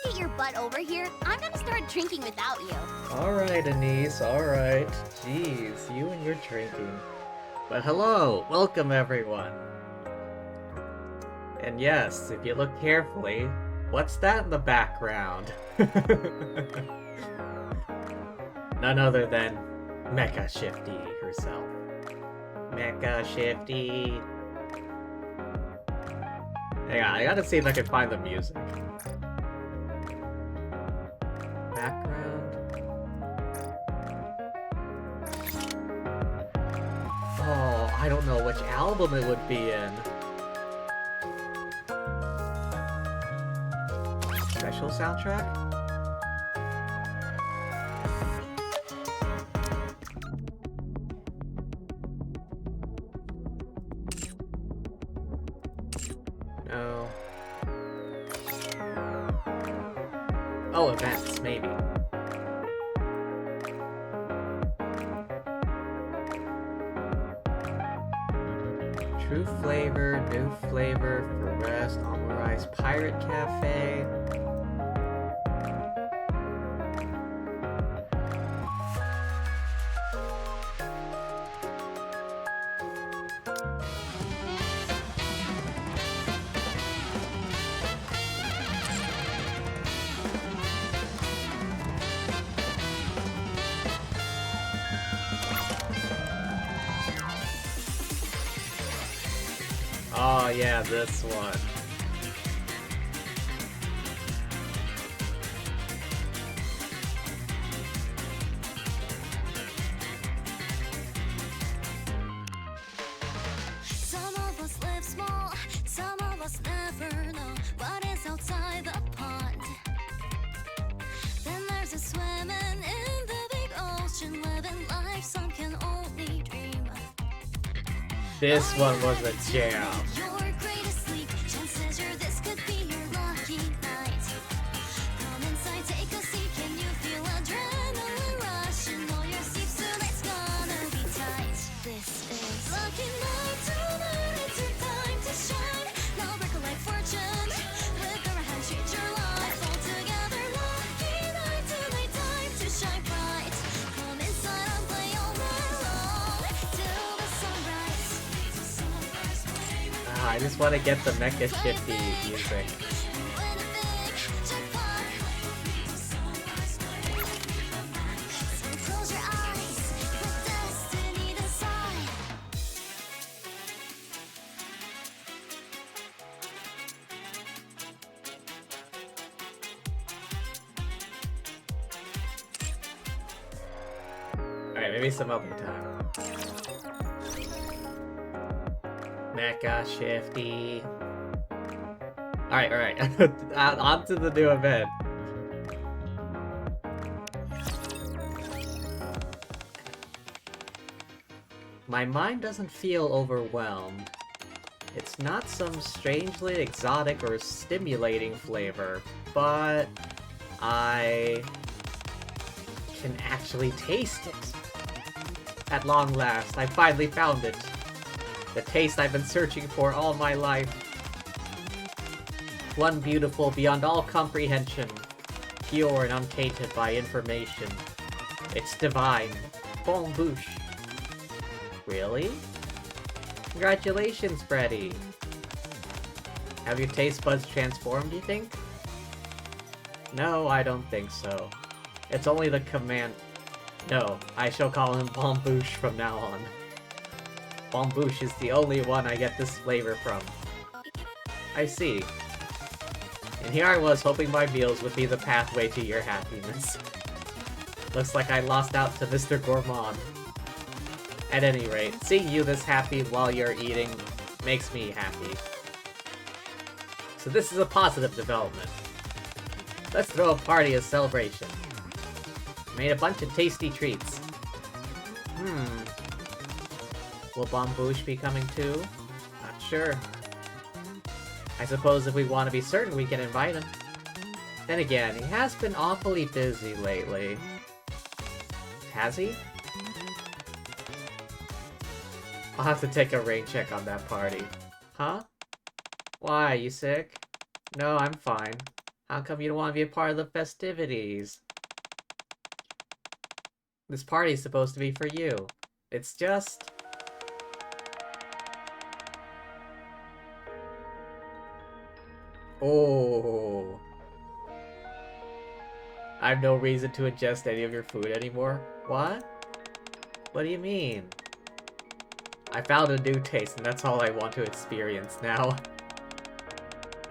Get your butt over here. I'm gonna start drinking without you. Alright, Anise, alright. Jeez, you and your drinking. But hello, welcome everyone. And yes, if you look carefully, what's that in the background? None other than Mecha Shifty herself. Mecha Shifty. Hang on, I gotta see if I can find the music. Background. Oh, I don't know which album it would be in. Special soundtrack? No. Oh, events, maybe. True flavor, new flavor, for rest, Omurice, Pirate Cafe. Oh yeah, this one. Some of us live small, some of us never know what is outside the pond. Then there's a swimming in the big ocean, living life some can only dream. This one was a jam. Your greatest sleep, chances are this could be your lucky night. Come inside, take a seat, can you feel adrenaline rush? You know your sleep tonight's gonna be tight. This is lucky night tonight, it's your time to shine. Now break a life fortune, with your hand change your life all together. Lucky night tonight, time to shine bright. Come inside and play all night long, till the sunrise. I just want to get the mecha shifty music. Close your eyes, with destiny decide. Alright, maybe some other time. Mecha shifty. Alright. On to the new event. My mind doesn't feel overwhelmed. It's not some strangely exotic or stimulating flavor, but I can actually taste it. At long last, I finally found it. The taste I've been searching for all my life. One beautiful beyond all comprehension, pure and untainted by information. It's divine. Bon bouche. Really? Congratulations, Freddy! Have your taste buds transformed, do you think? No, I don't think so. It's only the command... No, I shall call him Bon bouche from now on. Bon bouche is the only one I get this flavor from. I see. And here I was hoping my meals would be the pathway to your happiness. Looks like I lost out to Mr. Gourmand. At any rate, seeing you this happy while you're eating makes me happy. So this is a positive development. Let's throw a party as celebration. Made a bunch of tasty treats. Will Bon bouche be coming too? Not sure. I suppose if we want to be certain, we can invite him. Then again, he has been awfully busy lately. Has he? I'll have to take a rain check on that party. Huh? Why, you sick? No, I'm fine. How come you don't want to be a part of the festivities? This party's supposed to be for you. It's just... Oh. I have no reason to ingest any of your food anymore. What? What do you mean? I found a new taste, and that's all I want to experience now.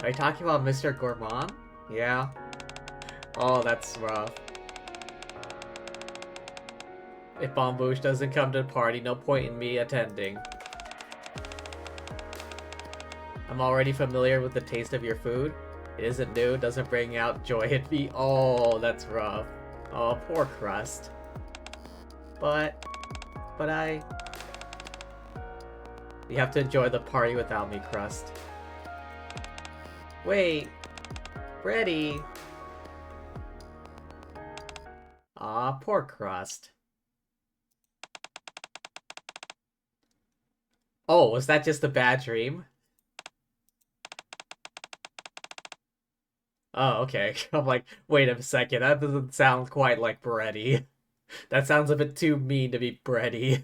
Are you talking about Mr. Gourmand? Yeah. Oh, that's rough. If Bon bouche doesn't come to the party, no point in me attending. I'm already familiar with the taste of your food. It isn't new, doesn't bring out joy in me. Oh, that's rough. Oh, poor Crust. But I... You have to enjoy the party without me, Crust. Wait. Freddy. Aw, poor Crust. Oh, was that just a bad dream? Oh, okay. I'm like, wait a second, that doesn't sound quite like bready. That sounds a bit too mean to be bready.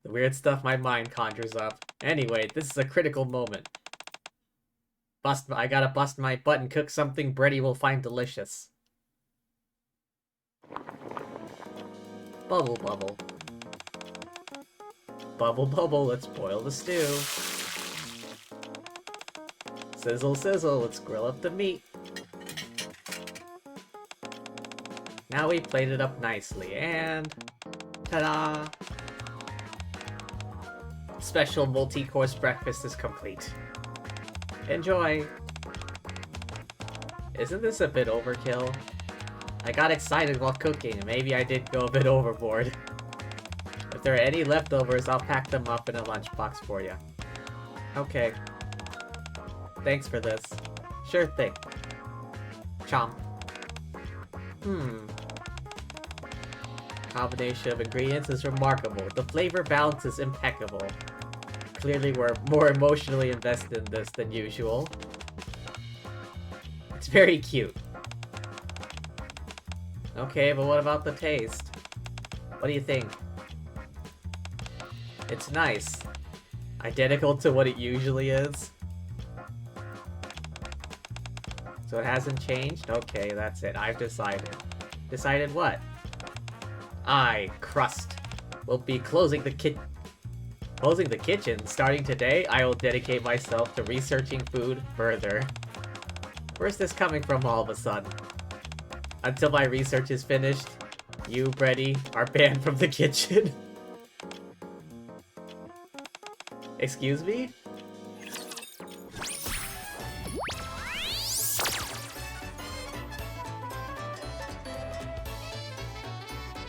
The weird stuff my mind conjures up. Anyway, this is a critical moment. I gotta bust my butt and cook something bready will find delicious. Bubble bubble. Bubble, bubble, let's boil the stew. Sizzle, sizzle, let's grill up the meat. Now we played it up nicely, and... ta-da! Special multi-course breakfast is complete. Enjoy! Isn't this a bit overkill? I got excited while cooking, maybe I did go a bit overboard. If there are any leftovers, I'll pack them up in a lunchbox for you. Okay. Thanks for this. Sure thing. Chomp. Combination of ingredients is remarkable. The flavor balance is impeccable. Clearly we're more emotionally invested in this than usual. It's very cute. Okay, but what about the taste? What do you think? It's nice. Identical to what it usually is. So it hasn't changed? Okay, that's it. I've decided. Decided what? I, Crust, will be closing the kitchen. Starting today, I will dedicate myself to researching food further. Where's this coming from all of a sudden? Until my research is finished, you, Brady, are banned from the kitchen. Excuse me?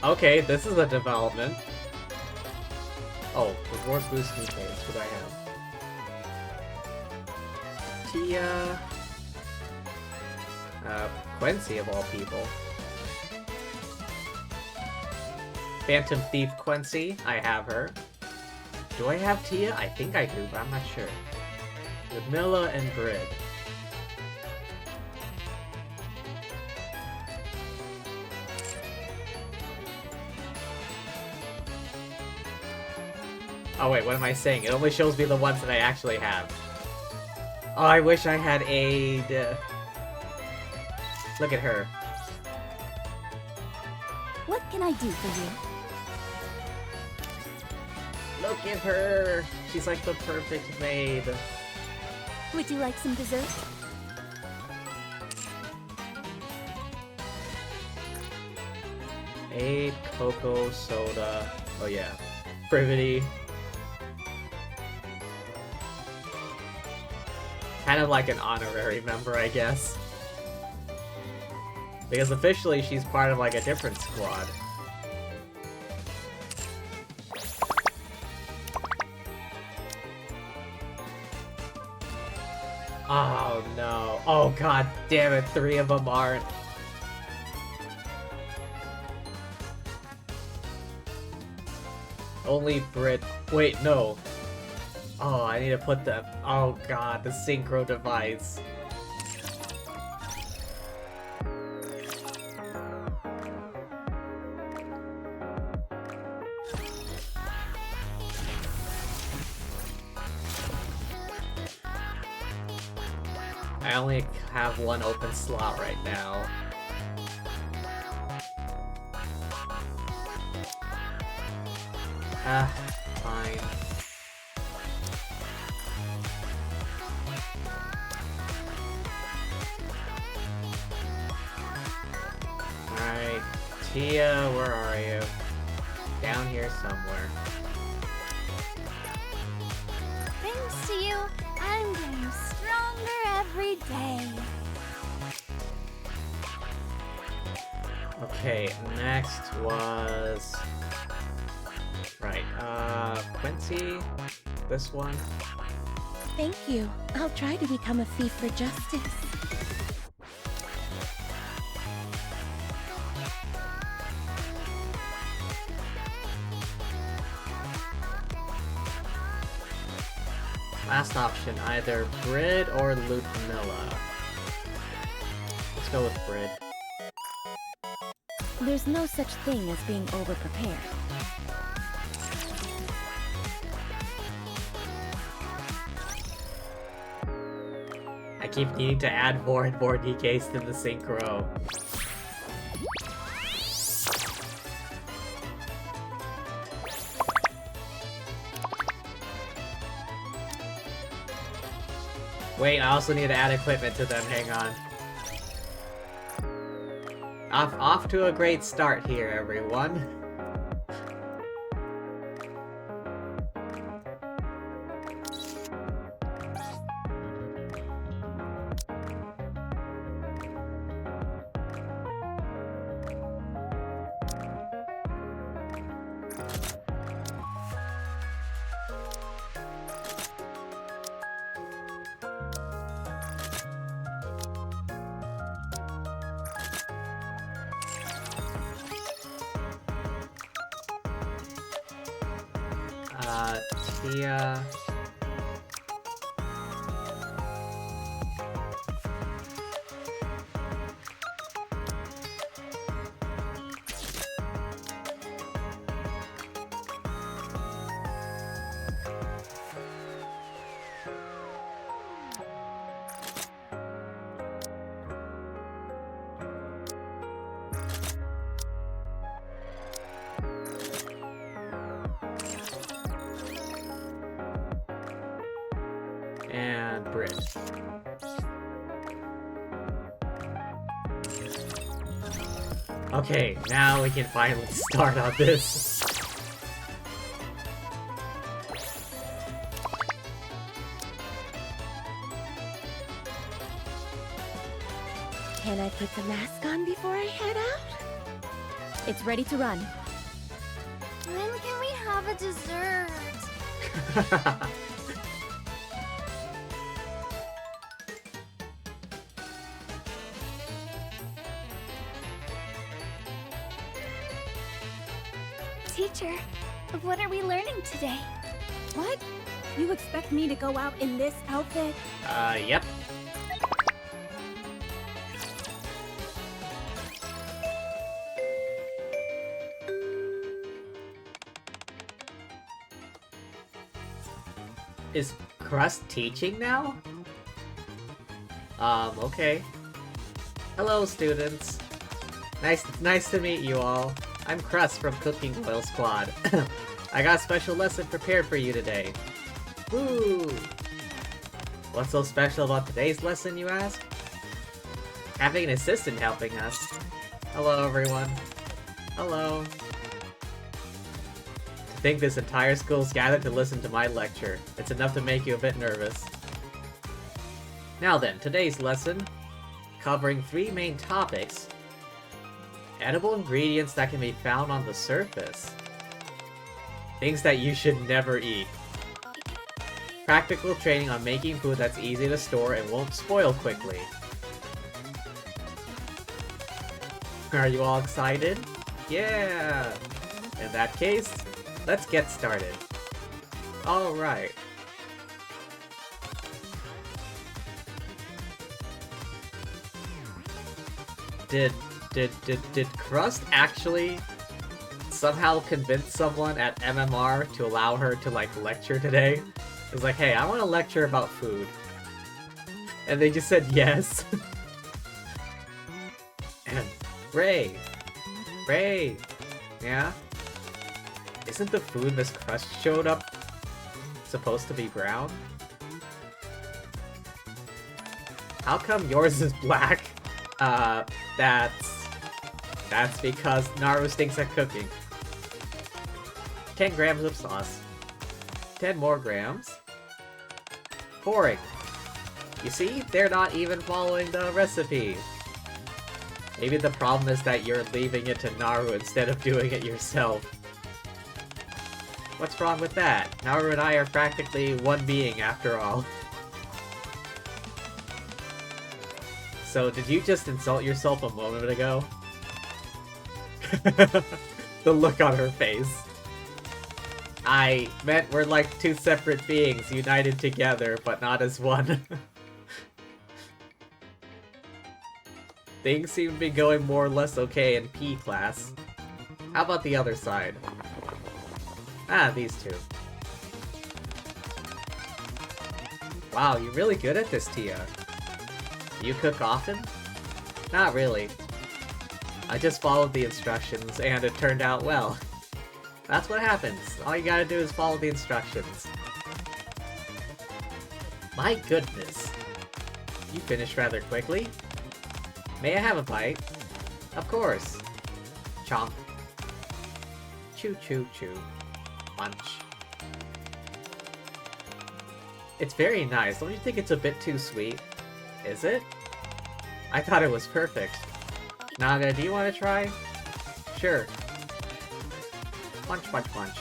Okay, this is a development. Oh, reward boosting phase. What do I have? Tia. Quincy of all people. Phantom Thief Quincy. I have her. Do I have Tia? I think I do, but I'm not sure. Ludmilla and Brid. Oh wait, what am I saying? It only shows me the ones that I actually have. Oh, I wish I had Aid. Look at her. What can I do for you? Look at her! She's like the perfect maid. Would you like some dessert? Aid, cocoa, soda. Oh yeah. Privity. Kind of like an honorary member, I guess. Because officially she's part of like a different squad. Oh no. Oh god damn it, 3 of them aren't. Only Brit. Wait, no. Oh, I need to put the... Oh god, the synchro device. I only have 1 open slot right now. Fine. Alright, Tia, where are you? Down here somewhere. Thanks to you, I'm getting stronger every day. Okay, next was... Right, Quincy, this one. Thank you. I'll try to become a thief for justice. Last option, either Brid or Ludmilla. Let's go with Brid. There's no such thing as being overprepared. I keep needing to add more and more DKs to the synchro. Wait, I also need to add equipment to them, hang on. Off to a great start here, everyone. Tia... and Brit. Okay, now we can finally start on this. Can I put the mask on before I head out? It's ready to run. When can we have a dessert? Teacher, what are we learning today? What? You expect me to go out in this outfit? Yep. Is Crust teaching now? Okay. Hello, students. Nice to meet you all. I'm Crust from Cooking Oil Squad. I got a special lesson prepared for you today. Woo! What's so special about today's lesson, you ask? Having an assistant helping us. Hello, everyone. Hello. To think this entire school's gathered to listen to my lecture. It's enough to make you a bit nervous. Now then, today's lesson, covering 3 main topics. Edible ingredients that can be found on the surface. Things that you should never eat. Practical training on making food that's easy to store and won't spoil quickly. Are you all excited? Yeah! In that case, let's get started. Alright. Did Crust actually somehow convince someone at MMR to allow her to, like, lecture today? It was like, hey, I want to lecture about food. And they just said yes. And Ray! Yeah? Isn't the food Miss Crust showed up supposed to be brown? How come yours is black? That's because Naru stinks at cooking. 10 grams of sauce. 10 more grams. Pouring. You see? They're not even following the recipe. Maybe the problem is that you're leaving it to Naru instead of doing it yourself. What's wrong with that? Naru and I are practically one being after all. So, did you just insult yourself a moment ago? The look on her face. I meant we're like 2 separate beings united together, but not as one. Things seem to be going more or less okay in P class. How about the other side? Ah, these 2. Wow, you're really good at this, Tia. Do you cook often? Not really. I just followed the instructions, and it turned out well. That's what happens. All you gotta do is follow the instructions. My goodness. You finished rather quickly. May I have a bite? Of course. Chomp. Chew, chew, chew. Munch. It's very nice. Don't you think it's a bit too sweet? Is it? I thought it was perfect. Naga, do you want to try? Sure. Munch, munch, munch.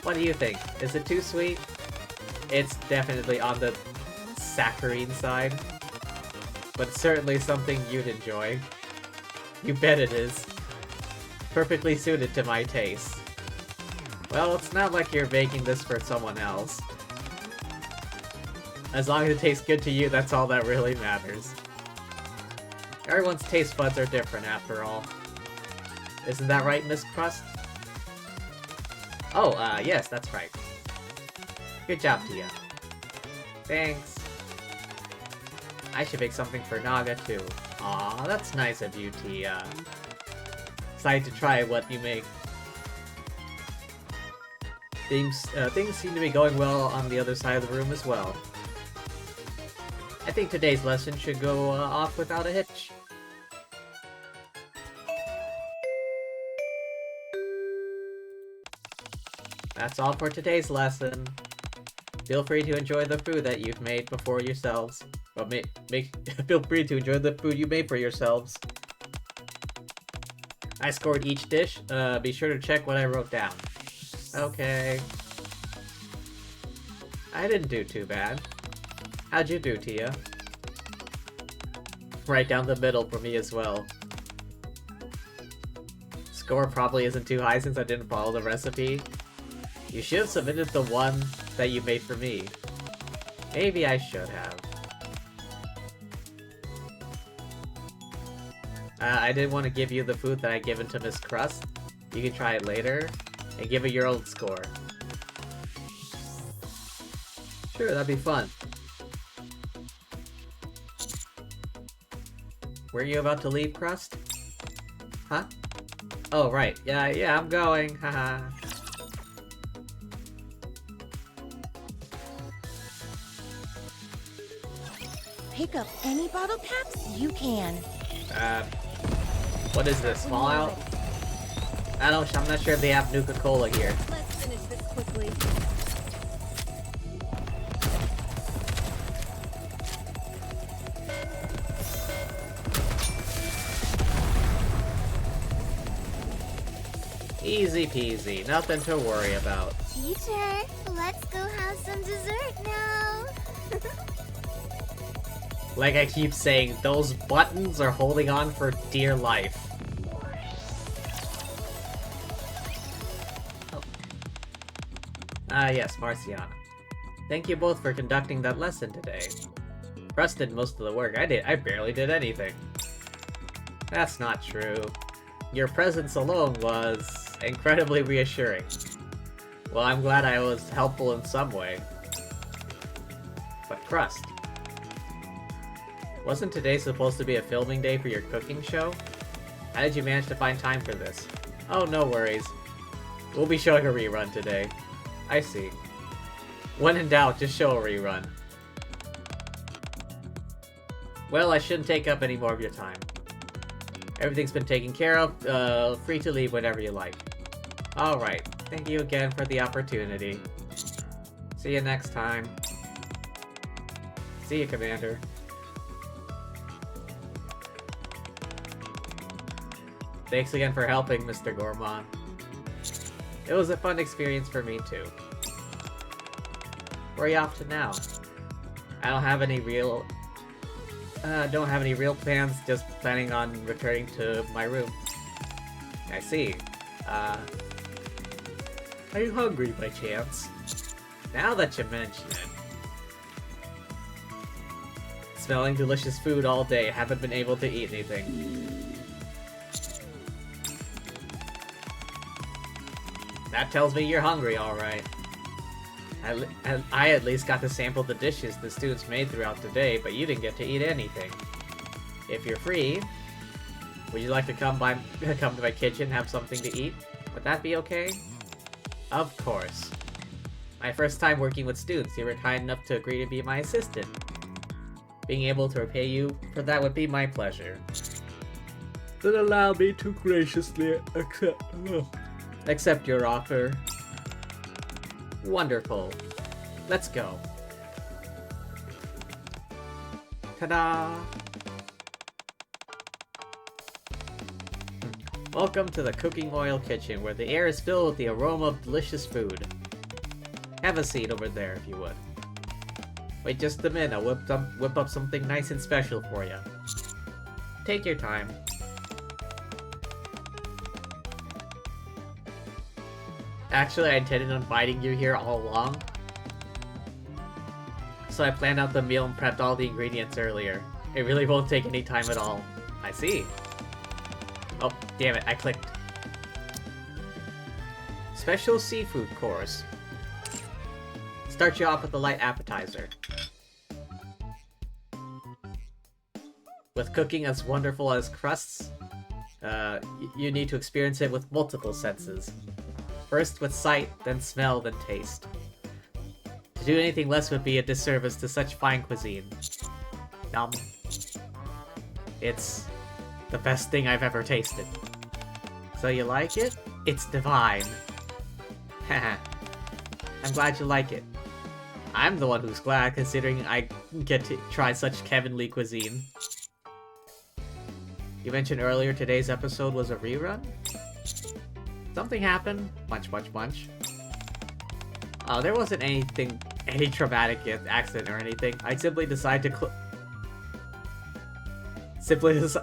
What do you think? Is it too sweet? It's definitely on the saccharine side, but it's certainly something you'd enjoy. You bet it is. Perfectly suited to my taste. Well, it's not like you're making this for someone else. As long as it tastes good to you, that's all that really matters. Everyone's taste buds are different, after all. Isn't that right, Miss Crust? Oh, yes, that's right. Good job, Tia. Thanks. I should make something for Naga, too. Aw, that's nice of you, Tia. Excited to try what you make. Things seem to be going well on the other side of the room as well. I think today's lesson should go off without a hitch. That's all for today's lesson. Feel free to enjoy the food that you've made before yourselves. Well, feel free to enjoy the food you made for yourselves. I scored each dish. Be sure to check what I wrote down. Okay. I didn't do too bad. How'd you do, Tia? Right down the middle for me as well. Score probably isn't too high since I didn't follow the recipe. You should have submitted the one that you made for me. Maybe I should have. I didn't want to give you the food that I given to Miss Crust. You can try it later and give it your own score. Sure, that'd be fun. Were you about to leave, Crust? Huh? Oh, right. Yeah, I'm going. Haha. Pick up any bottle caps you can. What is this? Fallout? I'm not sure if they have Nuka-Cola here. Let's finish this quickly. Easy peasy, nothing to worry about. Teacher, let's go have some dessert now. Like I keep saying, those buttons are holding on for dear life. Oh. Yes, Marciana. Thank you both for conducting that lesson today. Crust did most of the work. I barely did anything. That's not true. Your presence alone was incredibly reassuring. Well, I'm glad I was helpful in some way. But Crust, wasn't today supposed to be a filming day for your cooking show? How did you manage to find time for this? Oh, no worries. We'll be showing a rerun today. I see. When in doubt, just show a rerun. Well, I shouldn't take up any more of your time. Everything's been taken care of. Free to leave whenever you like. Alright. Thank you again for the opportunity. See you next time. See you, Commander. Thanks again for helping, Mr. Gourmand. It was a fun experience for me, too. Where are you off to now? I don't have any real plans, just planning on returning to my room. I see. Are you hungry by chance? Now that you mention it. Smelling delicious food all day, haven't been able to eat anything. That tells me you're hungry, alright. I at least got to sample the dishes the students made throughout the day, but you didn't get to eat anything. If you're free, would you like to come to my kitchen and have something to eat? Would that be okay? Of course. My first time working with students, you were kind enough to agree to be my assistant. Being able to repay you for that would be my pleasure. Then allow me to graciously accept your offer. Wonderful. Let's go. Ta-da! Welcome to the cooking oil kitchen, where the air is filled with the aroma of delicious food. Have a seat over there if you would. Wait just a minute, I'll whip up something nice and special for you. Take your time. Actually, I intended on inviting you here all along. So I planned out the meal and prepped all the ingredients earlier. It really won't take any time at all. I see. Oh, damn it, I clicked. Special seafood course. Start you off with a light appetizer. With cooking as wonderful as Crusts, you need to experience it with multiple senses. First with sight, then smell, then taste. To do anything less would be a disservice to such fine cuisine. Nom. It's the best thing I've ever tasted. So you like it? It's divine. Haha. I'm glad you like it. I'm the one who's glad, considering I get to try such heavenly cuisine. You mentioned earlier today's episode was a rerun? Something happened. Munch, munch, munch. Oh, there wasn't any traumatic accident or anything. I simply decided to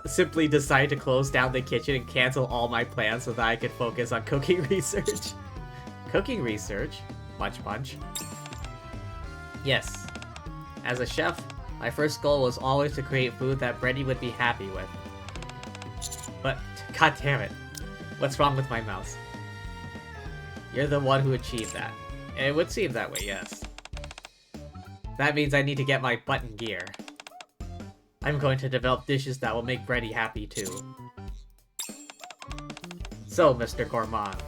simply decide to close down the kitchen and cancel all my plans so that I could focus on cooking research. Cooking research? Munch, munch. Yes. As a chef, my first goal was always to create food that Brady would be happy with. But, god damn it. What's wrong with my mouse? You're the one who achieved that. It would seem that way, yes. That means I need to get my butt in gear. I'm going to develop dishes that will make Brady happy too. So, Mr. Gourmand,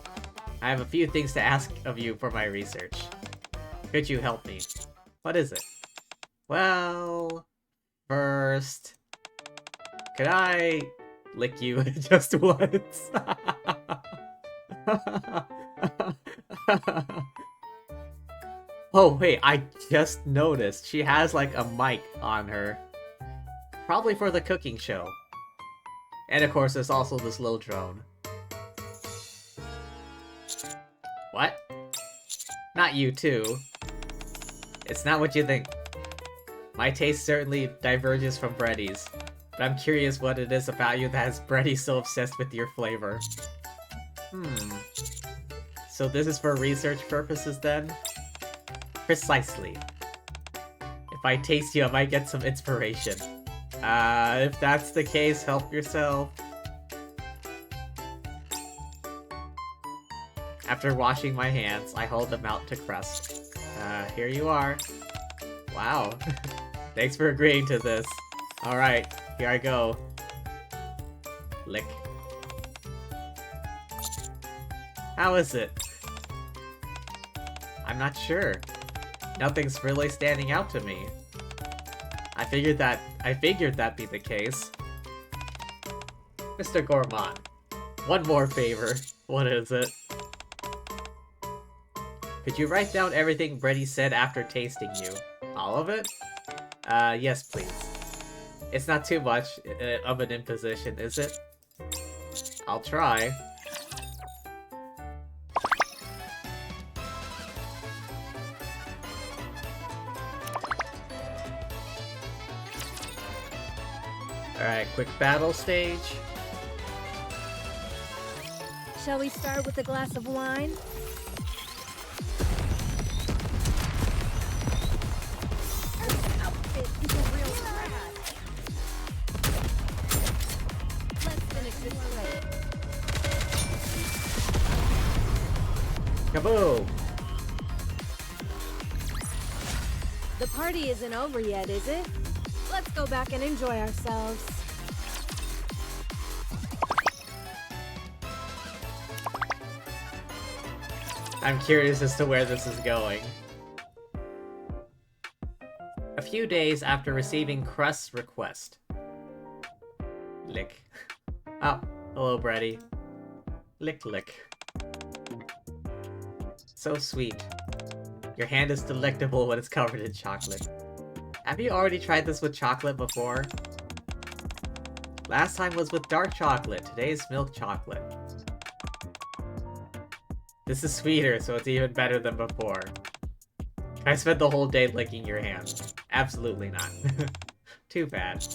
I have a few things to ask of you for my research. Could you help me? What is it? Well, first, could I lick you just once? Oh wait, I just noticed she has like a mic on her. Probably for the cooking show. And of course there's also this little drone. What? Not you too. It's not what you think. My taste certainly diverges from Brett's, but I'm curious what it is about you that has Bretty so obsessed with your flavor. So this is for research purposes then? Precisely. If I taste you, I might get some inspiration. If that's the case, help yourself. After washing my hands, I hold them out to Crust. Here you are. Wow. Thanks for agreeing to this. Alright, here I go. Lick. How is it? I'm not sure. Nothing's really standing out to me. I figured that'd be the case. Mr. Gourmand, one more favor. What is it? Could you write down everything Brady said after tasting you? All of it? Yes, please. It's not too much of an imposition, is it? I'll try. Alright, quick battle stage. Shall we start with a glass of wine? This outfit is a real rat. Let's finish this plate. Kaboom! The party isn't over yet, is it? Let's go back and enjoy ourselves. I'm curious as to where this is going. A few days after receiving Crust's request. Lick. Oh, hello, Brady. Lick, lick. So sweet. Your hand is delectable when it's covered in chocolate. Have you already tried this with chocolate before? Last time was with dark chocolate, today's milk chocolate. This is sweeter, so it's even better than before. I spent the whole day licking your hand. Absolutely not. Too bad.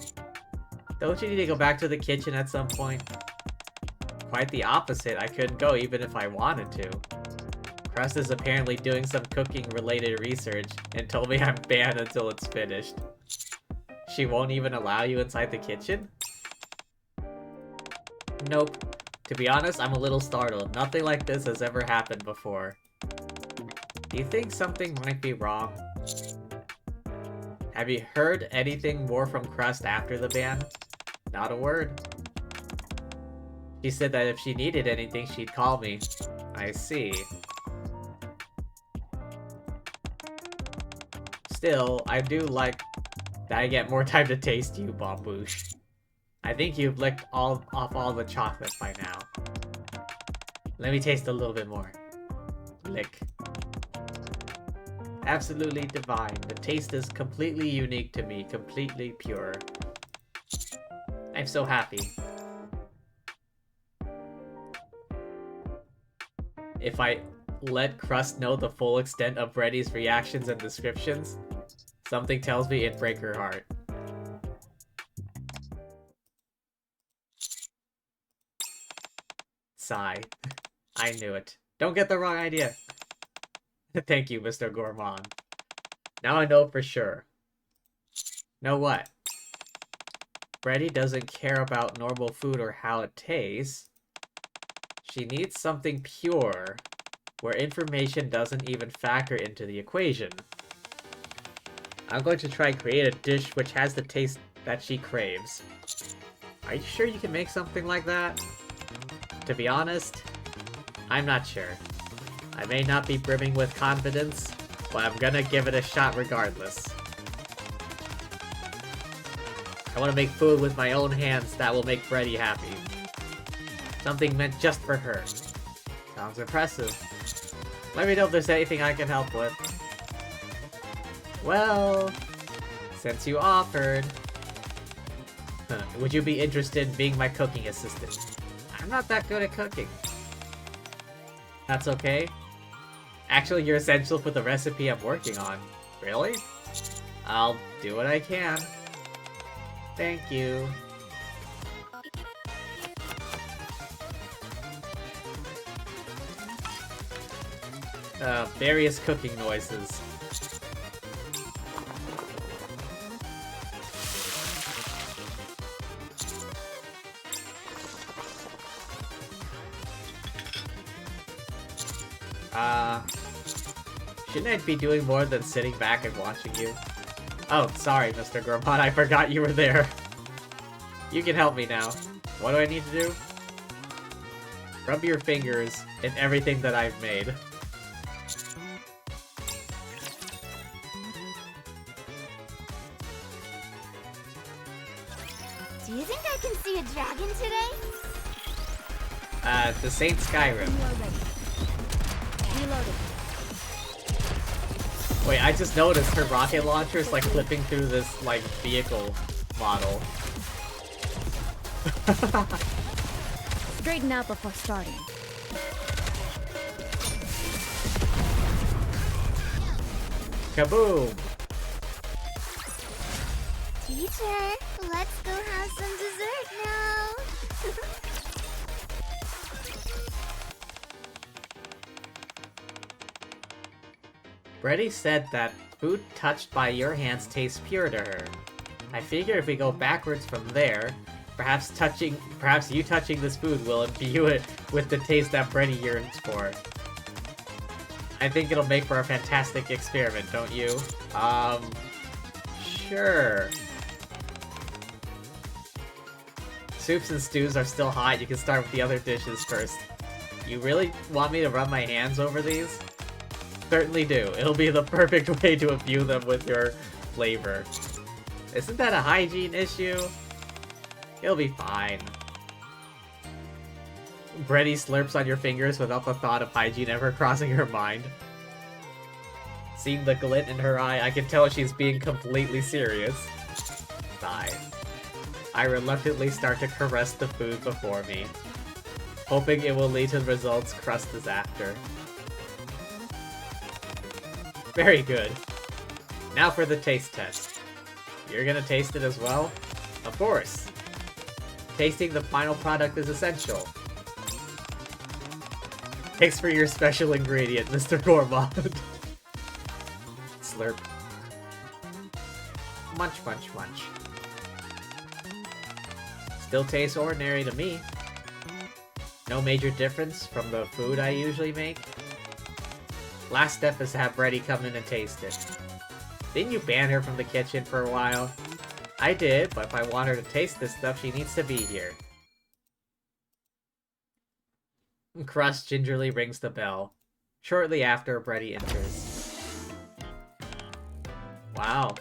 Don't you need to go back to the kitchen at some point? Quite the opposite, I couldn't go even if I wanted to. Crust is apparently doing some cooking-related research and told me I'm banned until it's finished. She won't even allow you inside the kitchen? Nope. To be honest, I'm a little startled. Nothing like this has ever happened before. Do you think something might be wrong? Have you heard anything more from Crust after the ban? Not a word. She said that if she needed anything, she'd call me. I see. Still, I do like that I get more time to taste you, Bomboosh. I think you've licked off all the chocolate by now. Let me taste a little bit more. Lick. Absolutely divine. The taste is completely unique to me, completely pure. I'm so happy. If I let Crust know the full extent of Freddy's reactions and descriptions, something tells me it'd break her heart. Sigh. I knew it. Don't get the wrong idea. Thank you, Mr. Gourmand. Now I know for sure. Know what? Freddy doesn't care about normal food or how it tastes. She needs something pure, where information doesn't even factor into the equation. I'm going to try and create a dish which has the taste that she craves. Are you sure you can make something like that? To be honest, I'm not sure. I may not be brimming with confidence, but I'm gonna give it a shot regardless. I want to make food with my own hands that will make Freddy happy. Something meant just for her. Sounds impressive. Let me know if there's anything I can help with. Well, since you offered, would you be interested in being my cooking assistant? I'm not that good at cooking. That's okay. Actually, you're essential for the recipe I'm working on. Really? I'll do what I can. Thank you. Various cooking noises. Shouldn't I be doing more than sitting back and watching you? Oh, sorry, Mr. Gourmand, I forgot you were there. You can help me now. What do I need to do? Rub your fingers in everything that I've made. Do you think I can see a dragon today? This ain't Skyrim. Reloading. Wait, I just noticed her rocket launcher is like flipping through this, like, vehicle model. Straighten out before starting. Kaboom! Teacher, let's go have some dessert now. Freddy said that food touched by your hands tastes pure to her. I figure if we go backwards from there, perhaps you touching this food will imbue it with the taste that Freddy yearns for. I think it'll make for a fantastic experiment, don't you? Sure. Soups and stews are still hot, you can start with the other dishes first. You really want me to run my hands over these? Certainly do. It'll be the perfect way to imbue them with your flavor. Isn't that a hygiene issue? You'll be fine. Brady slurps on your fingers without the thought of hygiene ever crossing her mind. Seeing the glint in her eye, I can tell she's being completely serious. Sigh. I reluctantly start to caress the food before me, hoping it will lead to the results Crust is after. Very good. Now for the taste test. You're gonna taste it as well? Of course. Tasting the final product is essential. Thanks for your special ingredient, Mr. Gourmand. Slurp. Munch, munch, munch. Still tastes ordinary to me. No major difference from the food I usually make. Last step is to have Brady come in and taste it. Didn't you ban her from the kitchen for a while? I did, but if I want her to taste this stuff, she needs to be here. Crust gingerly rings the bell. Shortly after, Brady enters. Wow.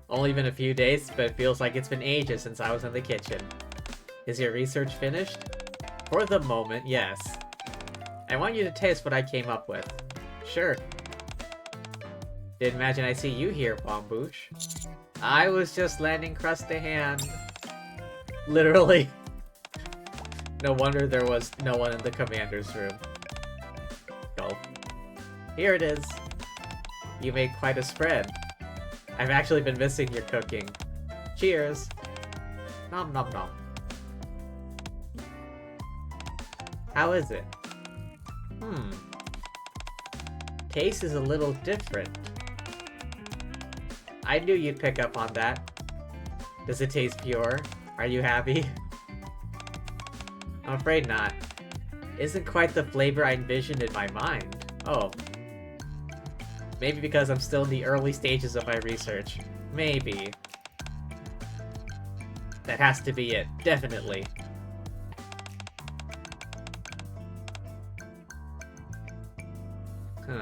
Only been a few days, but it feels like it's been ages since I was in the kitchen. Is your research finished? For the moment, yes. I want you to taste what I came up with. Sure. Didn't imagine I'd see you here, Bombouche. I was just lending Crust a hand. Literally. No wonder there was no one in the commander's room. Gulp. Here it is. You made quite a spread. I've actually been missing your cooking. Cheers. Nom nom nom. How is it? Taste is a little different. I knew you'd pick up on that. Does it taste pure? Are you happy? I'm afraid not. Isn't quite the flavor I envisioned in my mind. Oh. Maybe because I'm still in the early stages of my research. Maybe. That has to be it. Definitely.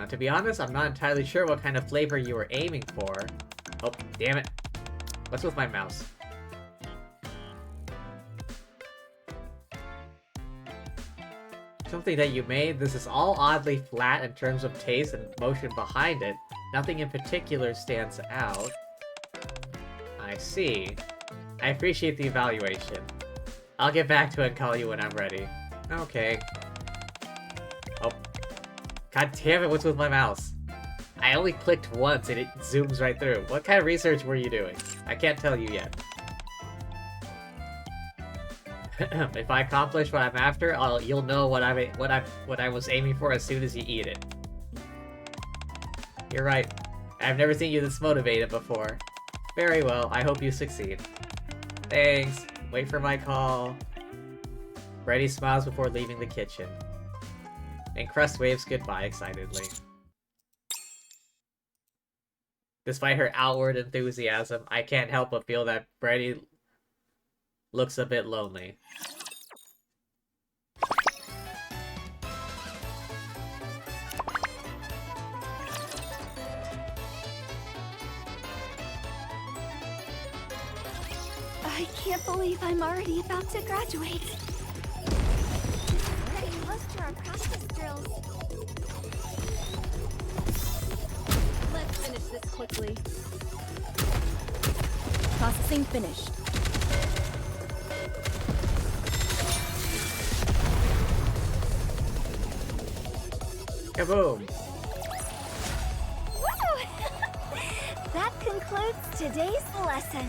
To be honest, I'm not entirely sure what kind of flavor you were aiming for. Oh, damn it. What's with my mouse? Something that you made. This is all oddly flat in terms of taste and motion behind it. Nothing in particular stands out. I see. I appreciate the evaluation. I'll get back to it and call you when I'm ready. Okay. Oh. God damn it, what's with my mouse? I only clicked once and it zooms right through. What kind of research were you doing? I can't tell you yet. If I accomplish what I'm after, you'll know what I was aiming for as soon as you eat it. You're right. I've never seen you this motivated before. Very well, I hope you succeed. Thanks. Wait for my call. Brady smiles before leaving the kitchen. And Crust waves goodbye excitedly. Despite her outward enthusiasm, I can't help but feel that Brady looks a bit lonely. I can't believe I'm already about to graduate. Getting close to our practice drills. Let's finish this quickly. Processing finished. Kaboom! Woo! That concludes today's lesson.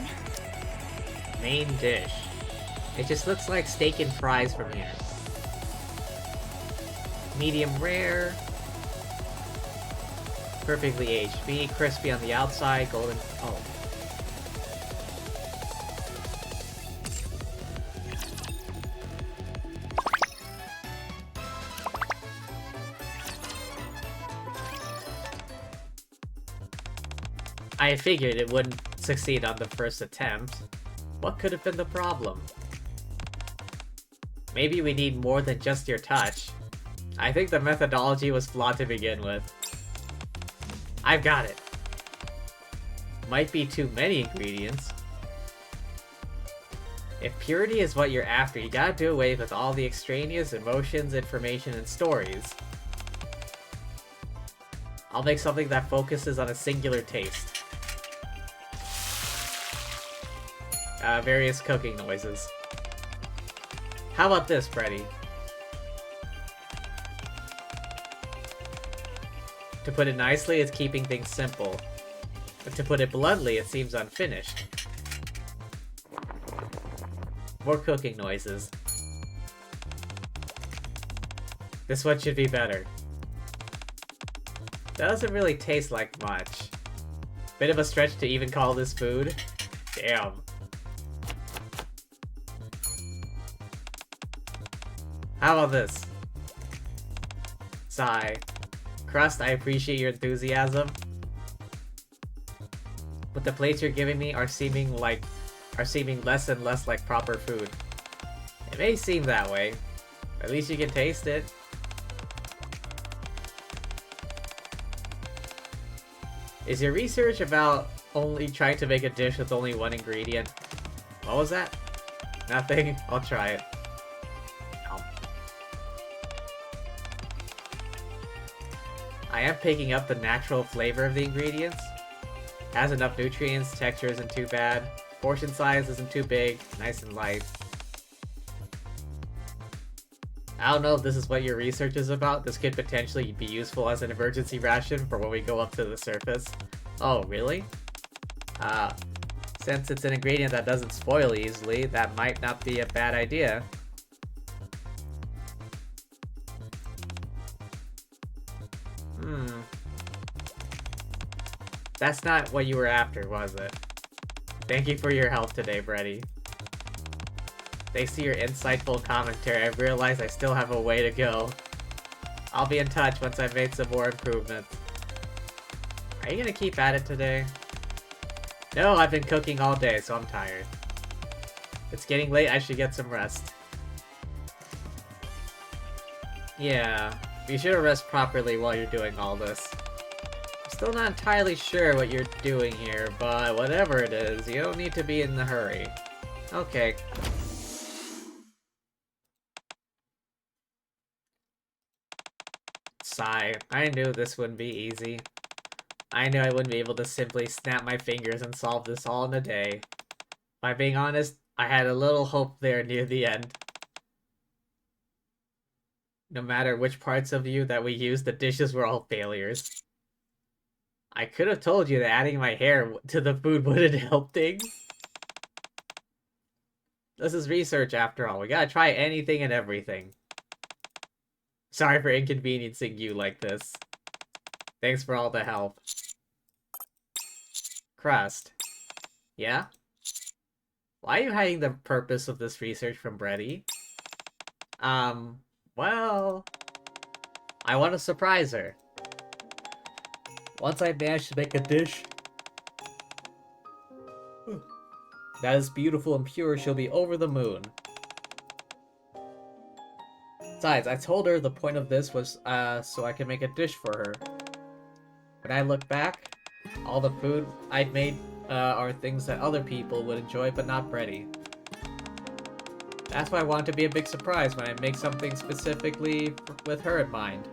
Main dish. It just looks like steak and fries from here. Medium rare. Perfectly aged meat, crispy on the outside, golden... Oh. I figured it wouldn't succeed on the first attempt. What could have been the problem? Maybe we need more than just your touch. I think the methodology was flawed to begin with. I've got it. might be too many ingredients. If purity is what you're after, you gotta do away with all the extraneous emotions, information, and stories. I'll make something that focuses on a singular taste. Various cooking noises. How about this, Freddy? To put it nicely, it's keeping things simple. But to put it bluntly, it seems unfinished. More cooking noises. This one should be better. Doesn't really taste like much. Bit of a stretch to even call this food. Damn. How about this? Sigh. Crust, I appreciate your enthusiasm. But the plates you're giving me are seeming less and less like proper food. It may seem that way. At least you can taste it. Is your research about only trying to make a dish with only one ingredient? What was that? Nothing? I'll try it. I am picking up the natural flavor of the ingredients. Has enough nutrients, texture isn't too bad. Portion size isn't too big, nice and light. I don't know if this is what your research is about. This could potentially be useful as an emergency ration for when we go up to the surface. Oh, really? Since it's an ingredient that doesn't spoil easily, that might not be a bad idea. That's not what you were after, was it? Thank you for your help today, Brady. Thanks to your insightful commentary, I realize I still have a way to go. I'll be in touch once I've made some more improvements. Are you gonna keep at it today? No, I've been cooking all day, so I'm tired. It's getting late, I should get some rest. Yeah, you should rest properly while you're doing all this. Still not entirely sure what you're doing here, but whatever it is, you don't need to be in a hurry. Okay. Sigh. I knew this wouldn't be easy. I knew I wouldn't be able to simply snap my fingers and solve this all in a day. By being honest, I had a little hope there near the end. No matter which parts of you that we used, the dishes were all failures. I could have told you that adding my hair to the food wouldn't help things. This is research after all. We gotta try anything and everything. Sorry for inconveniencing you like this. Thanks for all the help. Crust. Yeah? Why are you hiding the purpose of this research from Brady? Well... I want to surprise her. Once I manage to make a dish that is beautiful and pure, she'll be over the moon. Besides, I told her the point of this was so I can make a dish for her. When I look back, all the food I'd made are things that other people would enjoy, but not Brady. That's why I want it to be a big surprise when I make something specifically with her in mind.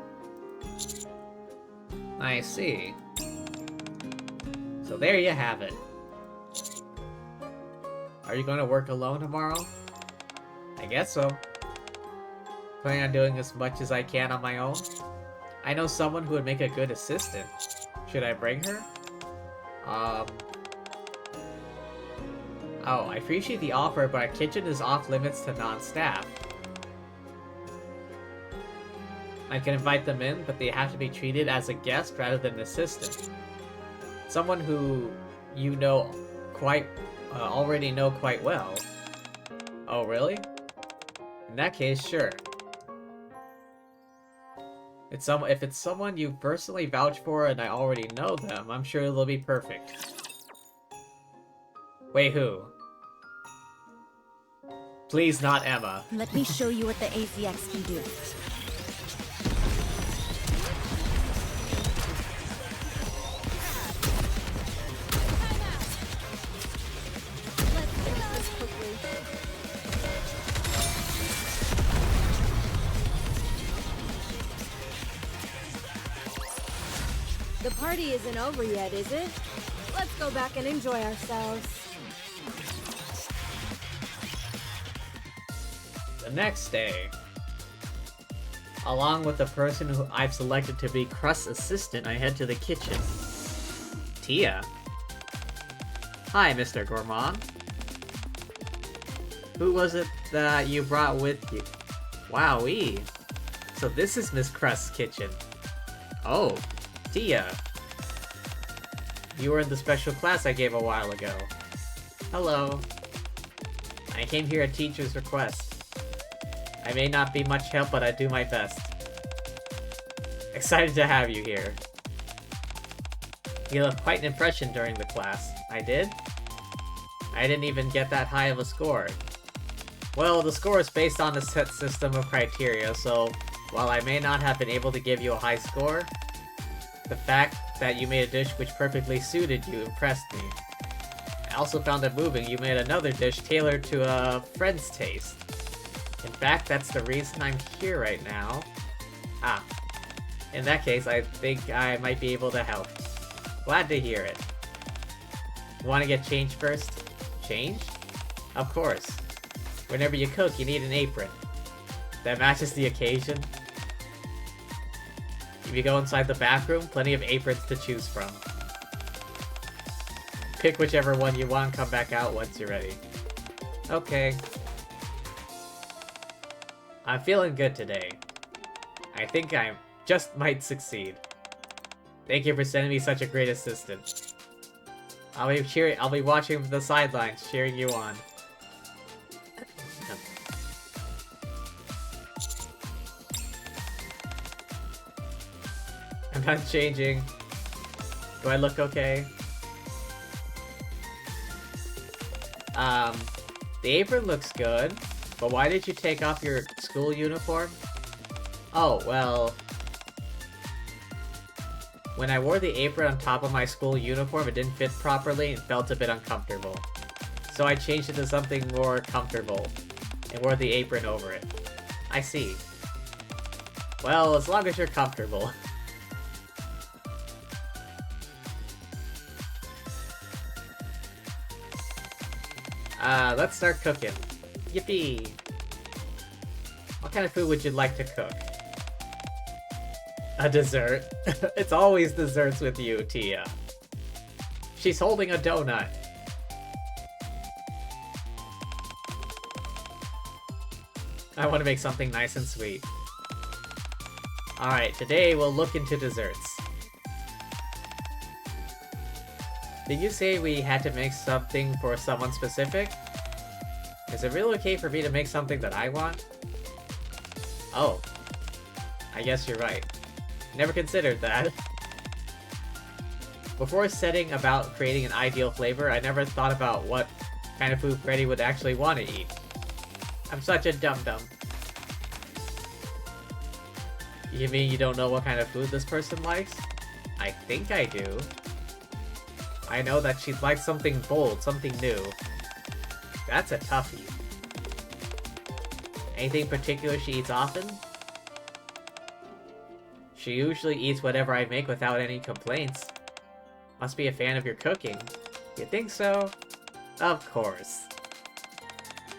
I see. So there you have it. Are you going to work alone tomorrow? I guess so. Planning on doing as much as I can on my own. I know someone who would make a good assistant. Should I bring her? Oh, I appreciate the offer, but our kitchen is off limits to non-staff. I can invite them in, but they have to be treated as a guest rather than an assistant. Someone who you know already know quite well. Oh, really? In that case, sure. If it's someone you personally vouch for and I already know them, I'm sure they'll be perfect. Wait, who? Please not Emma. Let me show you what the AZX can do. The party isn't over yet, is it? Let's go back and enjoy ourselves. The next day, along with the person who I've selected to be Crust's assistant, I head to the kitchen. Tia? Hi, Mr. Gourmand. Who was it that you brought with you? Wowee. So this is Miss Crust's kitchen. Oh, Tia. You were in the special class I gave a while ago. Hello. I came here at teacher's request. I may not be much help, but I do my best. Excited to have you here. You left quite an impression during the class. I did? I didn't even get that high of a score. Well, the score is based on a set system of criteria, so while I may not have been able to give you a high score, the fact that you made a dish which perfectly suited you impressed me. I also found it moving you made another dish tailored to a friend's taste. In fact, that's the reason I'm here right now. Ah. In that case, I think I might be able to help. Glad to hear it. Want to get changed first? Changed? Of course. Whenever you cook, you need an apron. That matches the occasion. If you go inside the bathroom, plenty of aprons to choose from. Pick whichever one you want and come back out once you're ready. Okay. I'm feeling good today. I think I just might succeed. Thank you for sending me such a great assistant. I'll be watching from the sidelines, cheering you on. I'm not changing. Do I look okay? The apron looks good, but why did you take off your school uniform? Oh, well... When I wore the apron on top of my school uniform, it didn't fit properly and felt a bit uncomfortable. So I changed it to something more comfortable, and wore the apron over it. I see. Well, as long as you're comfortable. Let's start cooking. Yippee! What kind of food would you like to cook? A dessert? It's always desserts with you, Tia. She's holding a donut. I want to make something nice and sweet. Alright, today we'll look into desserts. Did you say we had to make something for someone specific? Is it really okay for me to make something that I want? Oh. I guess you're right. Never considered that. Before setting about creating an ideal flavor, I never thought about what kind of food Freddy would actually want to eat. I'm such a dum-dum. You mean you don't know what kind of food this person likes? I think I do. I know that she'd like something bold, something new. That's a toughie. Anything particular she eats often? She usually eats whatever I make without any complaints. Must be a fan of your cooking. You think so? Of course.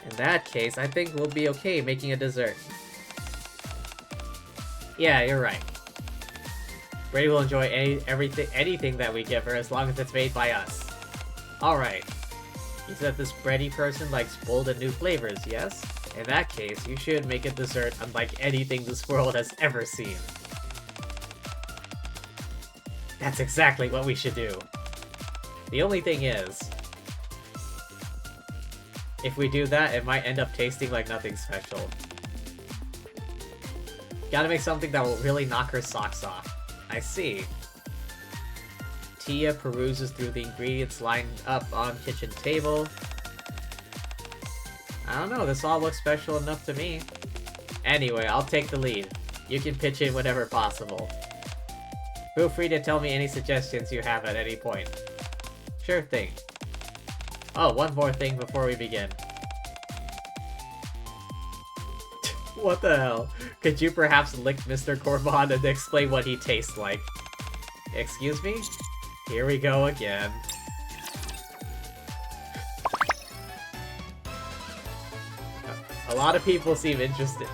In that case, I think we'll be okay making a dessert. Yeah, you're right. Brady will enjoy anything that we give her as long as it's made by us. Alright. You said this bready person likes bold and new flavors, yes? In that case, you should make a dessert unlike anything this world has ever seen. That's exactly what we should do. The only thing is, if we do that, it might end up tasting like nothing special. Gotta make something that will really knock her socks off. I see. Tia peruses through the ingredients lined up on kitchen table. I don't know, this all looks special enough to me. Anyway, I'll take the lead. You can pitch in whenever possible. Feel free to tell me any suggestions you have at any point. Sure thing. Oh, one more thing before we begin. What the hell? Could you perhaps lick Mr. Gourmand and explain what he tastes like? Excuse me? Here we go again. A lot of people seem interested.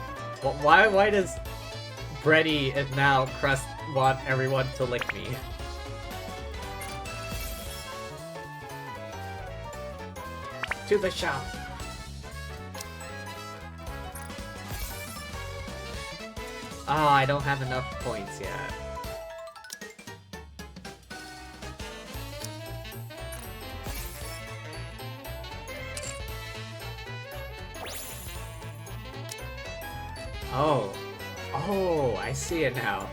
Why does Brady and now Crust want everyone to lick me? To the shop. Oh, I don't have enough points yet. Oh. Oh, I see it now.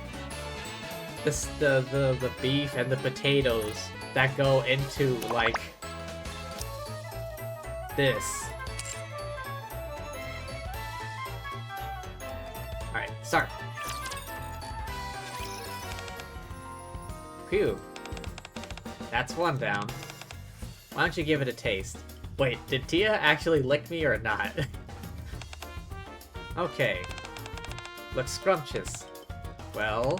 The beef and the potatoes that go into, like, this. Alright, start. Phew. That's one down. Why don't you give it a taste? Wait, did Tia actually lick me or not? Okay. Looks scrumptious. Well,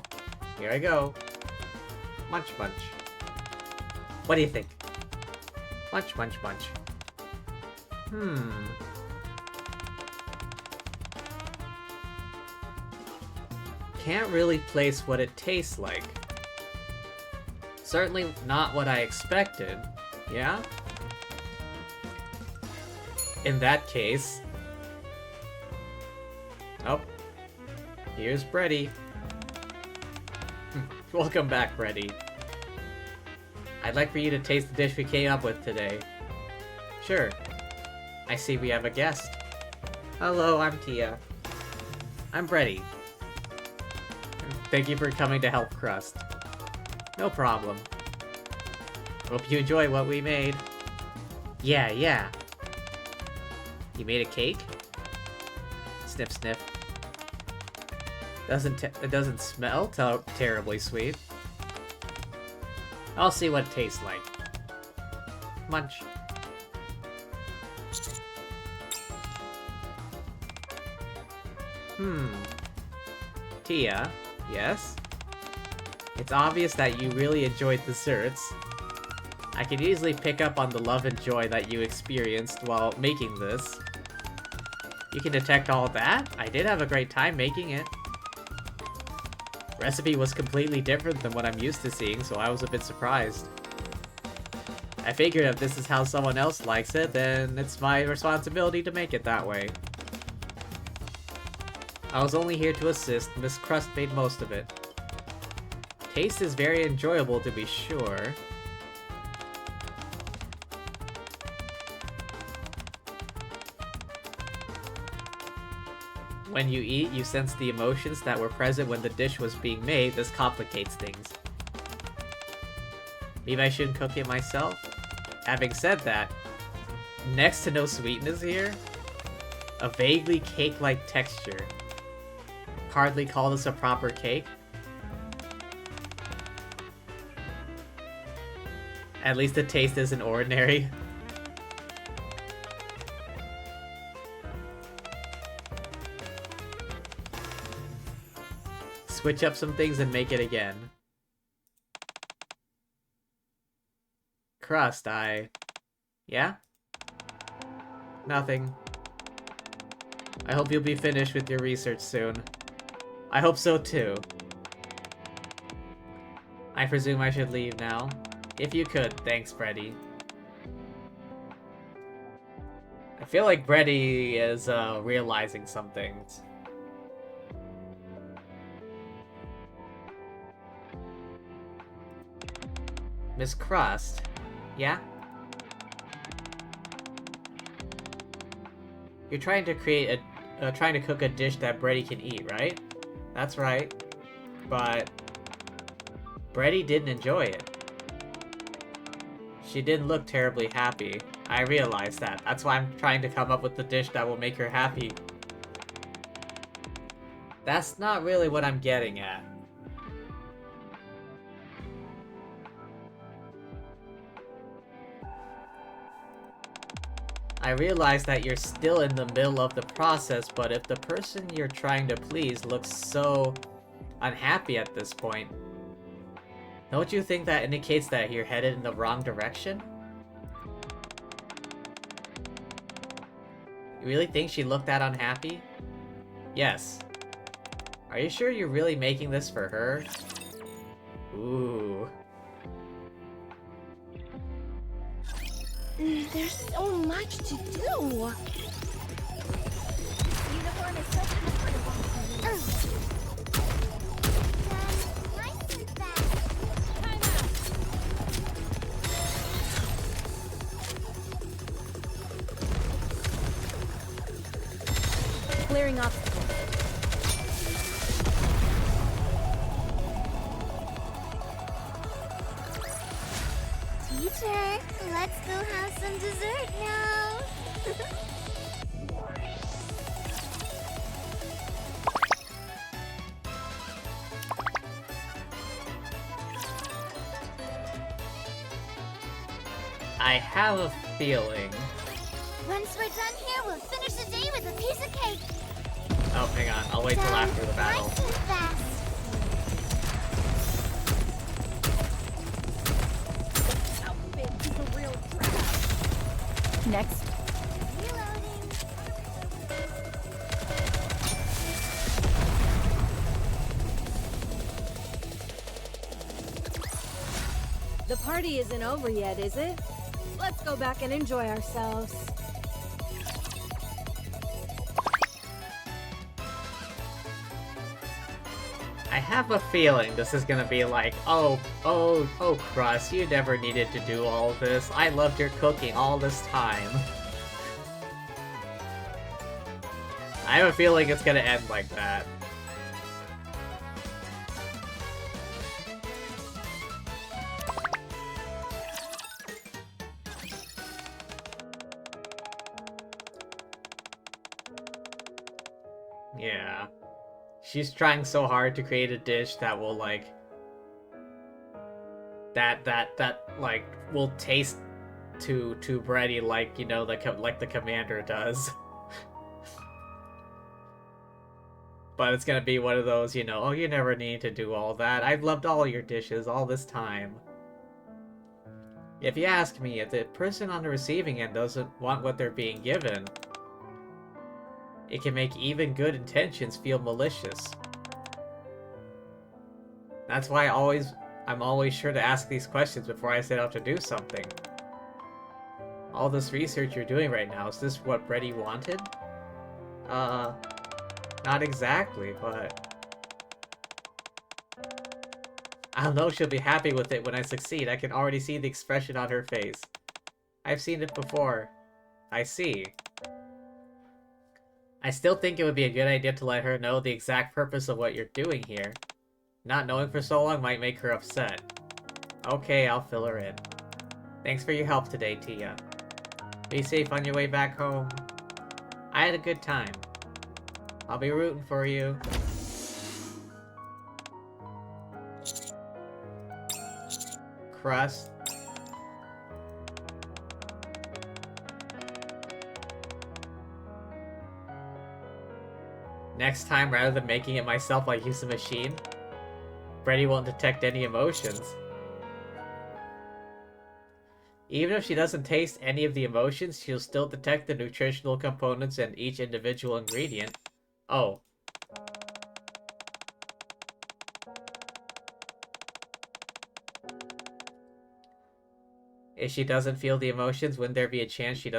here I go. Munch munch. What do you think? Munch munch munch. Can't really place what it tastes like. Certainly not what I expected, yeah? In that case... Oh. Here's Brady. Welcome back, Brady. I'd like for you to taste the dish we came up with today. Sure. I see we have a guest. Hello, I'm Tia. I'm Brady. Thank you for coming to help Crust. No problem. Hope you enjoy what we made. Yeah. You made a cake? Sniff, sniff. It doesn't smell terribly sweet. I'll see what it tastes like. Munch. Tia, yes? It's obvious that you really enjoyed desserts. I can easily pick up on the love and joy that you experienced while making this. You can detect all that? I did have a great time making it. Recipe was completely different than what I'm used to seeing, so I was a bit surprised. I figured if this is how someone else likes it, then it's my responsibility to make it that way. I was only here to assist. Miss Crust made most of it. Taste is very enjoyable, to be sure. When you eat, you sense the emotions that were present when the dish was being made. This complicates things. Maybe I shouldn't cook it myself? Having said that, next to no sweetness here, a vaguely cake-like texture. Hardly call this a proper cake. At least the taste isn't ordinary. Switch up some things and make it again. Crust, yeah? Nothing. I hope you'll be finished with your research soon. I hope so too. I presume I should leave now. If you could, thanks, Brady. I feel like Brady is realizing something. Miss Crust, yeah? You're trying to create trying to cook a dish that Brady can eat, right? That's right. But Brady didn't enjoy it. She didn't look terribly happy. I realize that. That's why I'm trying to come up with the dish that will make her happy. That's not really what I'm getting at. I realize that you're still in the middle of the process, but if the person you're trying to please looks so unhappy at this point, Don't you think that indicates that you're headed in the wrong direction? You really think she looked that unhappy? Yes. Are you sure you're really making this for her? Ooh. There's so much to do. Uniform is so comfortable. Nice and fast. Time out. Clearing obstacles. Teacher, let's go have some dessert now. I have a feeling... Once we're done here, we'll finish the day with a piece of cake. Oh, hang on. I'll wait till Done after the battle. nice and fast. Outfit is a real trap. Next. Reloading. The party isn't over yet, is it? Let's go back and enjoy ourselves. I have a feeling this is gonna be like, oh, Crust, you never needed to do all this. I loved your cooking all this time. I have a feeling it's gonna end like that. Yeah. She's trying so hard to create a dish that will, like... That will taste to bready like, you know, like the commander does. But it's gonna be one of those, you know, oh, you never need to do all that. I've loved all your dishes all this time. If you ask me, if the person on the receiving end doesn't want what they're being given, it can make even good intentions feel malicious. That's why I'm always sure to ask these questions before I set out to do something. All this research you're doing right now, is this what Brady wanted? Not exactly, but... I'll know she'll be happy with it when I succeed. I can already see the expression on her face. I've seen it before. I see. I still think it would be a good idea to let her know the exact purpose of what you're doing here. Not knowing for so long might make her upset. Okay, I'll fill her in. Thanks for your help today, Tia. Be safe on your way back home. I had a good time. I'll be rooting for you. Crust. Next time, rather than making it myself, I use the machine. Brady won't detect any emotions. Even if she doesn't taste any of the emotions, she'll still detect the nutritional components in each individual ingredient. Oh. If she doesn't feel the emotions, wouldn't there be a chance she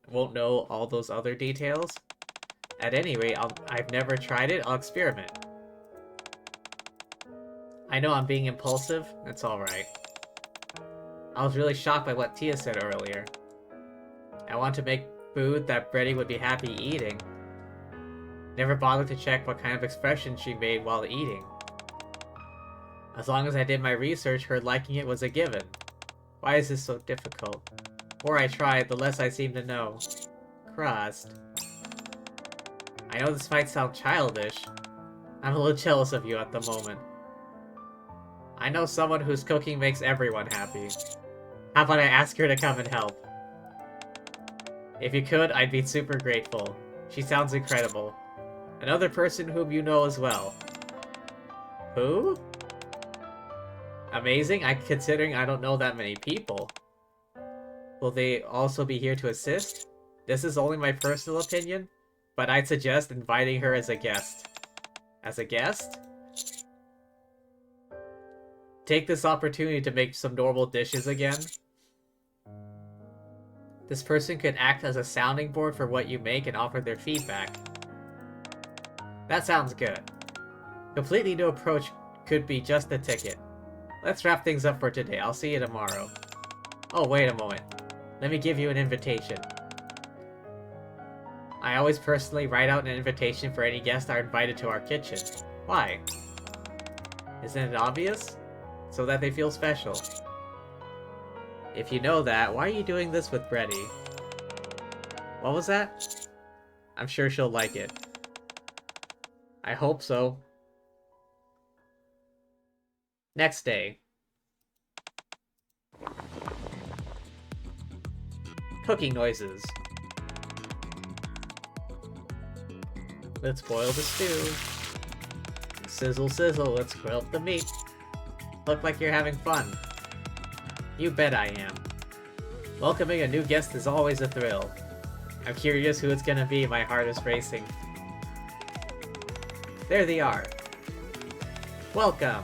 won't know all those other details? At any rate, I've never tried it. I'll experiment. I know I'm being impulsive. That's alright. I was really shocked by what Tia said earlier. I want to make food that Brady would be happy eating. Never bothered to check what kind of expression she made while eating. As long as I did my research, her liking it was a given. Why is this so difficult? The more I try, the less I seem to know. Crust. I know this might sound childish. I'm a little jealous of you at the moment. I know someone whose cooking makes everyone happy. How about I ask her to come and help? If you could, I'd be super grateful. She sounds incredible. Another person whom you know as well. Who? Amazing? Considering I don't know that many people. Will they also be here to assist? This is only my personal opinion, but I'd suggest inviting her as a guest. As a guest? Take this opportunity to make some normal dishes again. This person could act as a sounding board for what you make and offer their feedback. That sounds good. Completely new approach could be just the ticket. Let's wrap things up for today. I'll see you tomorrow. Oh, wait a moment. Let me give you an invitation. I always personally write out an invitation for any guests that are invited to our kitchen. Why? Isn't it obvious? So that they feel special. If you know that, why are you doing this with Brady? What was that? I'm sure she'll like it. I hope so. Next day. Cooking noises. Let's boil the stew. Sizzle, sizzle, let's grill up the meat. Look like you're having fun. You bet I am. Welcoming a new guest is always a thrill. I'm curious who it's gonna be, my heart is racing. There they are. Welcome!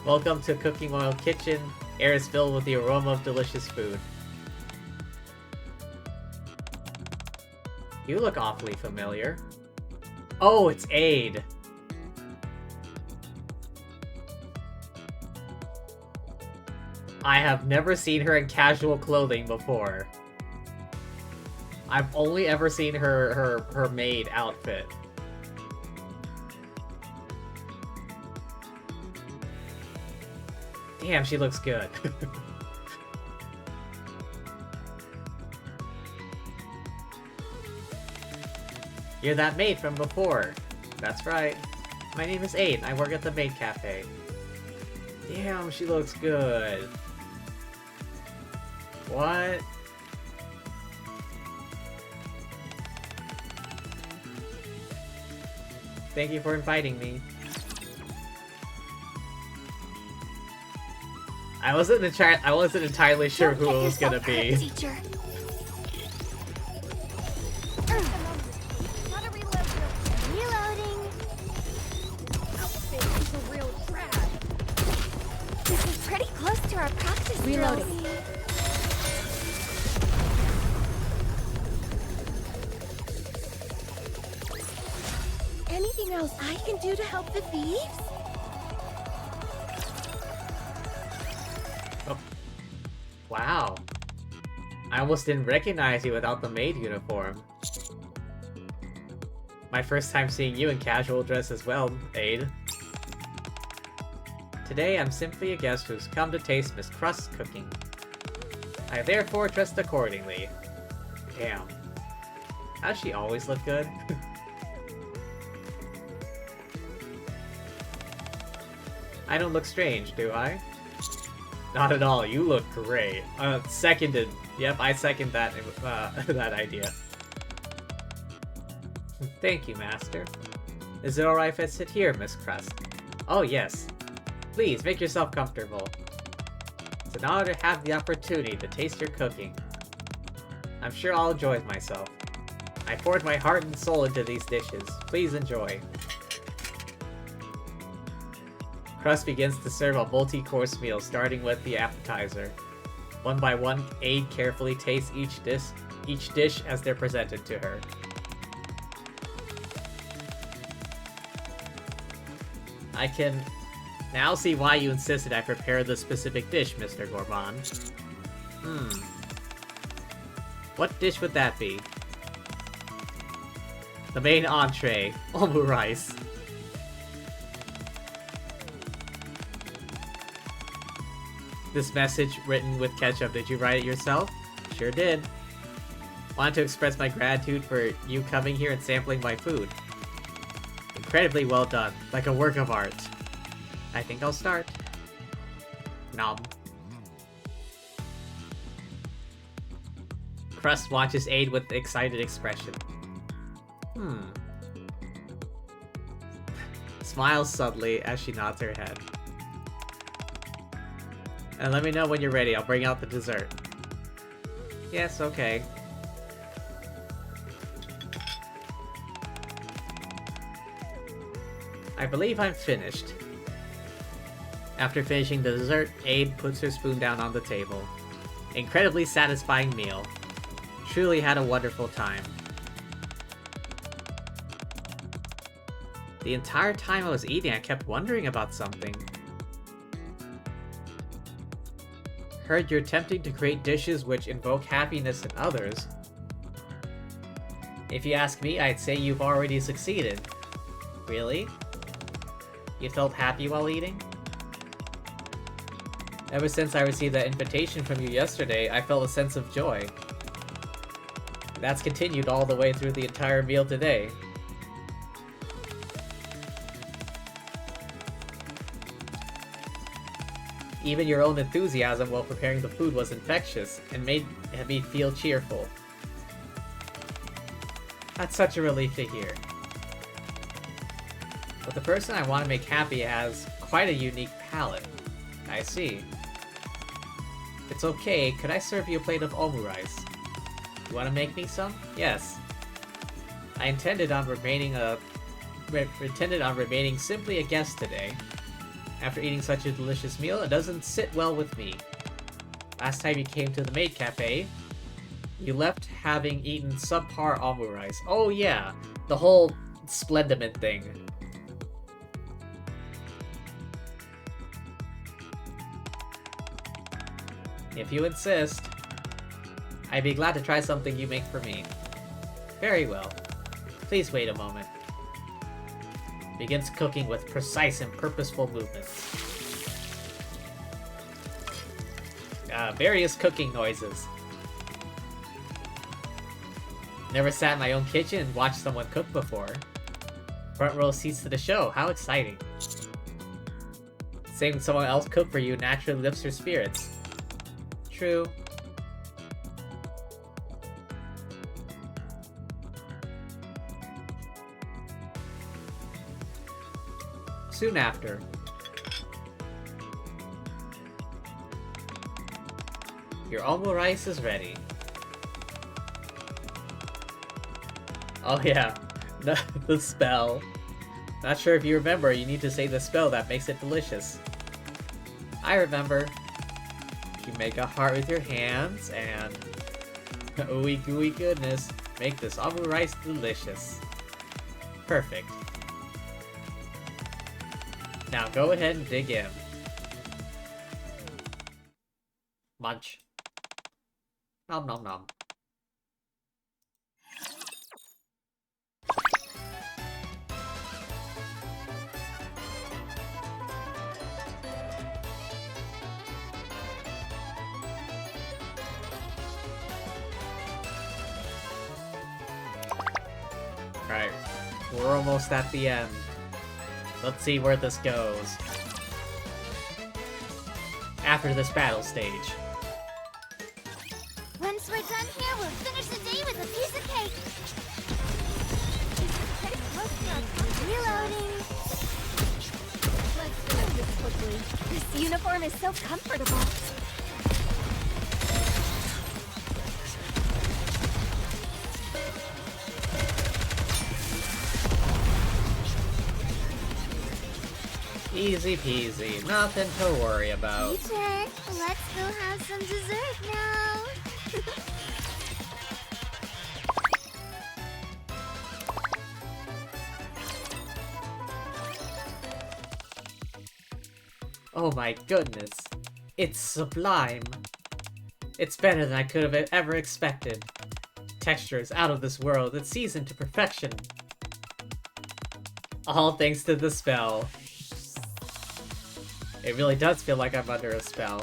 Welcome to Cooking Oil Kitchen. Air is filled with the aroma of delicious food. You look awfully familiar. Oh, it's Aid! I have never seen her in casual clothing before. I've only ever seen her maid outfit. Damn, she looks good. You're that maid from before. That's right. My name is Aid, and I work at the maid cafe. Damn, she looks good. What? Thank you for inviting me. I wasn't entirely sure who it was gonna be. Teacher. Reloading. Outfit is a real trash. This is pretty close to our practice Reloading. drills. Anything else I can do to help the thieves? Oh. Wow. I almost didn't recognize you without the maid uniform. My first time seeing you in casual dress as well, Aid. Today I'm simply a guest who's come to taste Miss Crust's cooking. I therefore dressed accordingly. Damn. Does she always look good? I don't look strange, do I? Not at all, you look great. Seconded. Yep, I second that, that idea. Thank you, Master. Is it alright if I sit here, Miss Crust? Oh, yes. Please, make yourself comfortable. It's an honor to have the opportunity to taste your cooking. I'm sure I'll enjoy myself. I poured my heart and soul into these dishes. Please enjoy. Crust begins to serve a multi-course meal, starting with the appetizer. One by one, Aid carefully tastes each dish as they're presented to her. I can now see why you insisted I prepare the specific dish, Mr. Gourmand. What dish would that be? The main entree, omu rice. This message written with ketchup, did you write it yourself? Sure did. Wanted to express my gratitude for you coming here and sampling my food. Incredibly well done, like a work of art. I think I'll start. Nom. Crust watches Aid with excited expression. smiles subtly as she nods her head. And let me know when you're ready, I'll bring out the dessert. Yes, okay. I believe I'm finished. After finishing the dessert, Aid puts her spoon down on the table. Incredibly satisfying meal. Truly had a wonderful time. The entire time I was eating, I kept wondering about something. Heard you're attempting to create dishes which invoke happiness in others. If you ask me, I'd say you've already succeeded. Really? You felt happy while eating? Ever since I received that invitation from you yesterday, I felt a sense of joy. That's continued all the way through the entire meal today. Even your own enthusiasm while preparing the food was infectious and made me feel cheerful. That's such a relief to hear. But the person I want to make happy has quite a unique palate. I see. It's okay, could I serve you a plate of omurice? You want to make me some? Yes. I intended on remaining simply a guest today. After eating such a delicious meal, it doesn't sit well with me. Last time you came to the maid cafe, you left having eaten subpar omurice. Oh yeah, the whole Splendiment thing. If you insist, I'd be glad to try something you make for me. Very well. Please wait a moment. Begins cooking with precise and purposeful movements. Various cooking noises. Never sat in my own kitchen and watched someone cook before. Front row seats to the show, how exciting. Seeing someone else cook for you naturally lifts your spirits. True. Soon after. Your omurice is ready. Oh yeah, the spell. Not sure if you remember, you need to say the spell that makes it delicious. I remember. You make a heart with your hands and... ooey gooey goodness, make this omurice delicious. Perfect. Now go ahead and dig in. Munch. Nom nom nom. Alright, we're almost at the end. Let's see where this goes. After this battle stage. Once we're done here, we'll finish the day with a piece of cake. Reloading. Let's finish this quickly. This uniform is so comfortable. Easy peasy, nothing to worry about. Teacher, let's go have some dessert now. Oh my goodness. It's sublime. It's better than I could have ever expected. Texture is out of this world. It's seasoned to perfection. All thanks to the spell. It really does feel like I'm under a spell.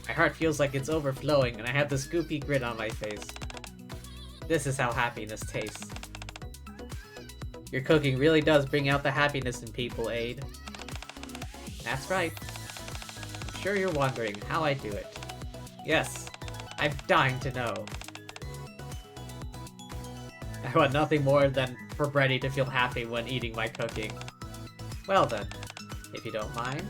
My heart feels like it's overflowing and I have this goofy grin on my face. This is how happiness tastes. Your cooking really does bring out the happiness in people, Aid. That's right. I'm sure you're wondering how I do it. Yes, I'm dying to know. I want nothing more than for Brady to feel happy when eating my cooking. Well then, if you don't mind.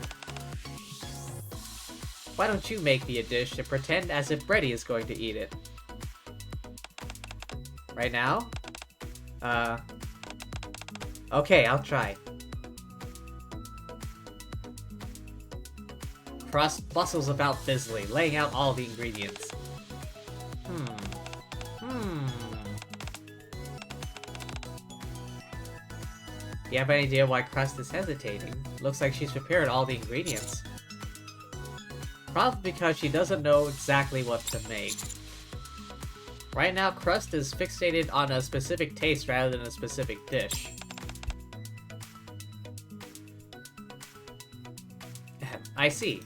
Why don't you make me a dish and pretend as if Brady is going to eat it? Right now? Okay, I'll try. Crust bustles about busily, laying out all the ingredients. You have any idea why Crust is hesitating? Looks like she's prepared all the ingredients. Probably because she doesn't know exactly what to make. Right now, Crust is fixated on a specific taste rather than a specific dish. I see.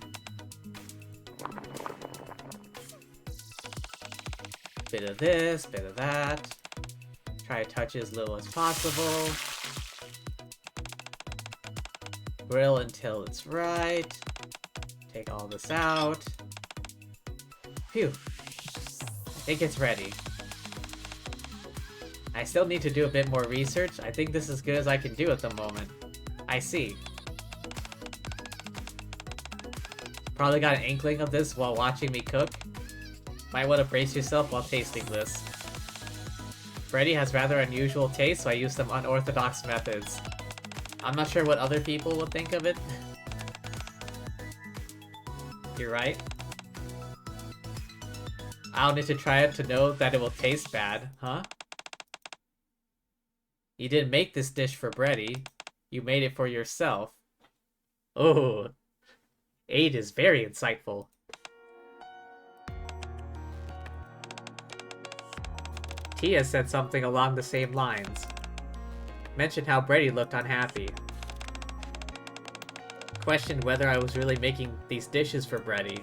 Bit of this, bit of that. Try to touch as little as possible. Grill until it's right. Take all this out. Phew. I think it's ready. I still need to do a bit more research. I think this is as good as I can do at the moment. I see. Probably got an inkling of this while watching me cook. Might want to brace yourself while tasting this. Freddy has rather unusual taste, so I use some unorthodox methods. I'm not sure what other people would think of it. You're right. I'll need to try it to know that it will taste bad, huh? You didn't make this dish for Brady. You made it for yourself. Oh, Aid is very insightful. Tia said something along the same lines. Mentioned how Brady looked unhappy. Questioned whether I was really making these dishes for Brady.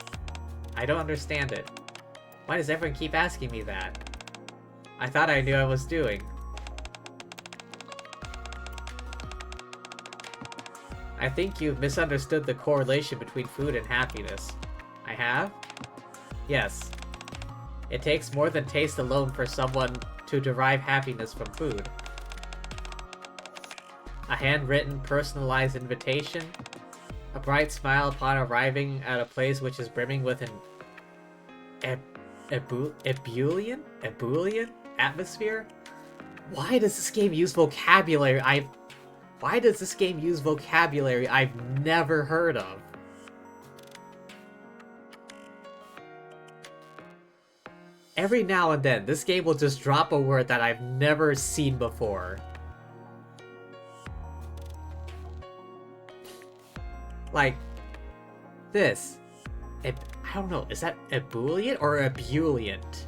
I don't understand it. Why does everyone keep asking me that? I thought I knew what I was doing. I think you've misunderstood the correlation between food and happiness. I have? Yes. It takes more than taste alone for someone to derive happiness from food. A handwritten, personalized invitation, a bright smile upon arriving at a place which is brimming with an ebullient atmosphere? Why does this game use vocabulary I've never heard of? Every now and then, this game will just drop a word that I've never seen before. Like, this. I don't know, is that ebullient or ebullient?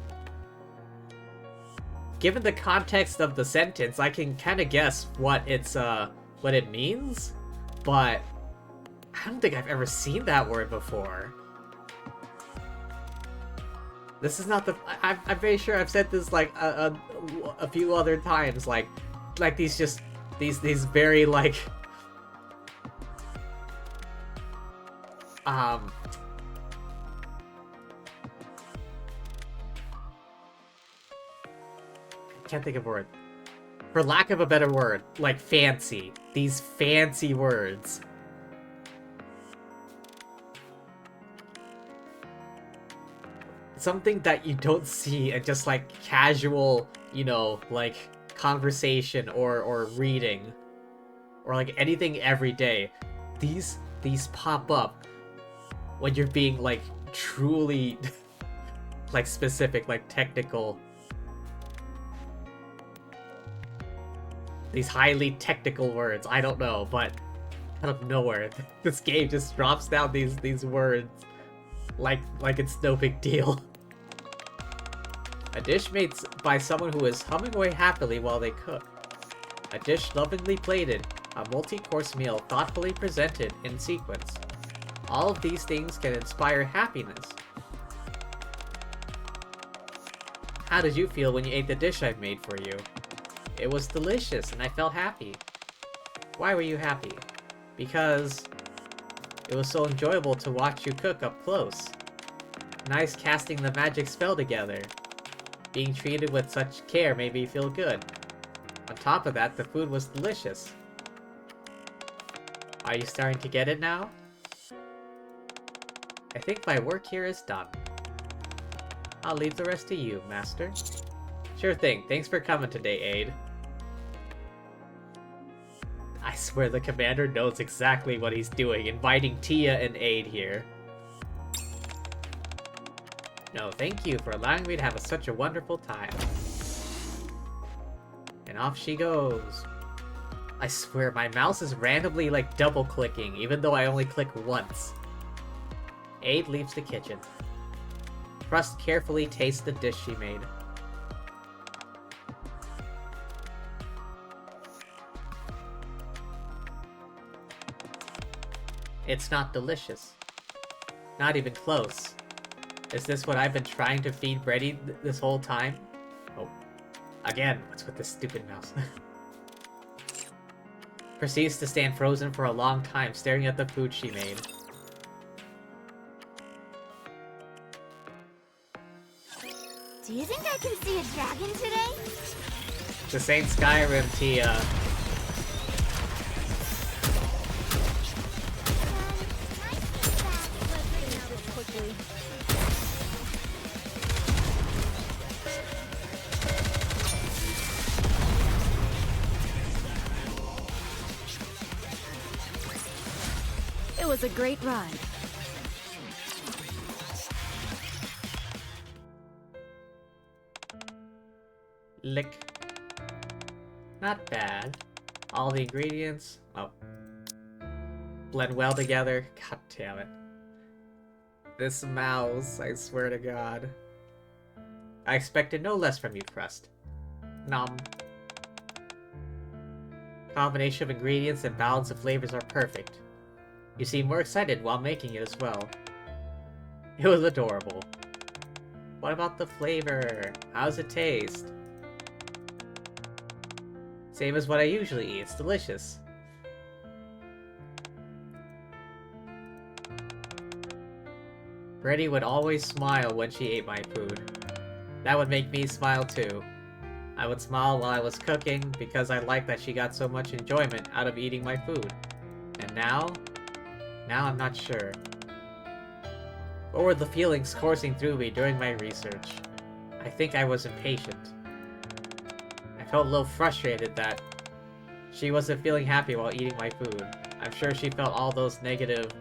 Given the context of the sentence, I can kind of guess what it means, but I don't think I've ever seen that word before. This is not the... I'm very sure I've said this like a few other times, like these very like... I can't think of a word. For lack of a better word, like fancy. These fancy words. Something that you don't see in just like casual, you know, like conversation or reading. Or like anything every day. These pop up when you're being like truly like specific, like technical. These highly technical words, I don't know, but out of nowhere, this game just drops down these words like it's no big deal. A dish made by someone who is humming away happily while they cook. A dish lovingly plated, a multi-course meal thoughtfully presented in sequence. All of these things can inspire happiness. How did you feel when you ate the dish I've made for you? It was delicious and I felt happy. Why were you happy? Because it was so enjoyable to watch you cook up close. Nice casting the magic spell together. Being treated with such care made me feel good. On top of that, the food was delicious. Are you starting to get it now? I think my work here is done. I'll leave the rest to you, Master. Sure thing. Thanks for coming today, Aide. I swear the commander knows exactly what he's doing, inviting Tia and Aide here. No, thank you for allowing me to have such a wonderful time. And off she goes. I swear my mouse is randomly like double clicking, even though I only click once. Aide leaves the kitchen. Crust carefully tastes the dish she made. It's not delicious. Not even close. Is this what I've been trying to feed Brady this whole time? Oh. Again, what's with this stupid mouse? Proceeds to stand frozen for a long time, staring at the food she made. Do you think I can see a dragon today? This ain't Skyrim, Tia. It was a great ride. Lick. Not bad. All the ingredients, oh, blend well together. God damn it. This mouse, I swear to God. I expected no less from you, Crust. Nom. Combination of ingredients and balance of flavors are perfect. You seem more excited while making it as well. It was adorable. What about the flavor? How's it taste? Same as what I usually eat. It's delicious. Brady would always smile when she ate my food. That would make me smile too. I would smile while I was cooking because I liked that she got so much enjoyment out of eating my food. And now I'm not sure. What were the feelings coursing through me during my research? I think I was impatient. I felt a little frustrated that she wasn't feeling happy while eating my food. I'm sure she felt all those negative,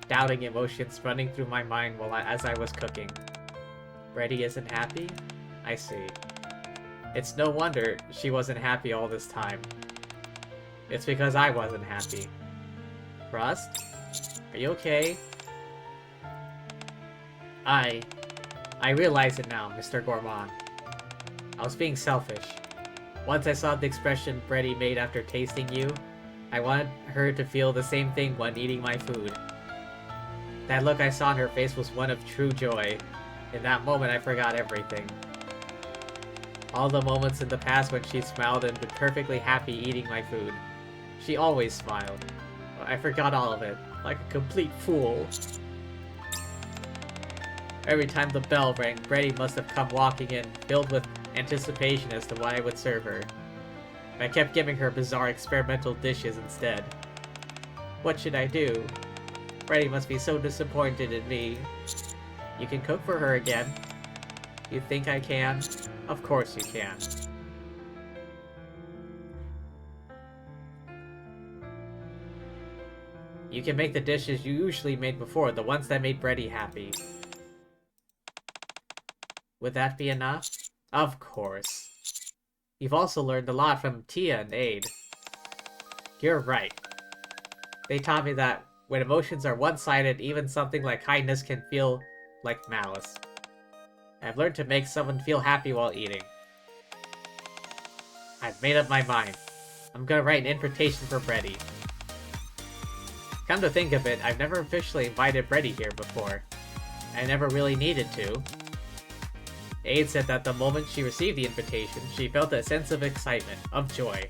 doubting emotions running through my mind as I was cooking. Brady isn't happy? I see. It's no wonder she wasn't happy all this time. It's because I wasn't happy. Crust? Are you okay? I realize it now, Mr. Gourmand. I was being selfish. Once I saw the expression Brady made after tasting you, I wanted her to feel the same thing when eating my food. That look I saw on her face was one of true joy. In that moment, I forgot everything. All the moments in the past when she smiled and been perfectly happy eating my food. She always smiled. I forgot all of it, like a complete fool. Every time the bell rang, Brady must have come walking in, filled with anticipation as to what I would serve her. I kept giving her bizarre experimental dishes instead. What should I do? Brady must be so disappointed in me. You can cook for her again. You think I can? Of course you can. You can make the dishes you usually made before, the ones that made Brady happy. Would that be enough? Of course. You've also learned a lot from Tia and Aide. You're right. They taught me that when emotions are one-sided, even something like kindness can feel like malice. I've learned to make someone feel happy while eating. I've made up my mind. I'm gonna write an invitation for Brady. Come to think of it, I've never officially invited Brady here before. I never really needed to. Aide said that the moment she received the invitation, she felt a sense of excitement, of joy.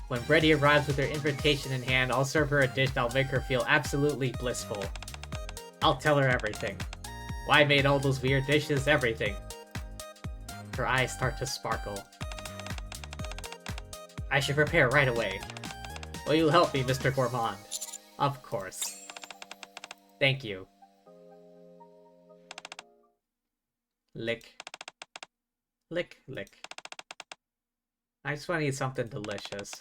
When Brady arrives with her invitation in hand, I'll serve her a dish that'll make her feel absolutely blissful. I'll tell her everything. Why I made all those weird dishes, everything. Her eyes start to sparkle. I should prepare right away. Will you help me, Mr. Gourmand? Of course. Thank you. Lick. Lick, lick. I just want to eat something delicious.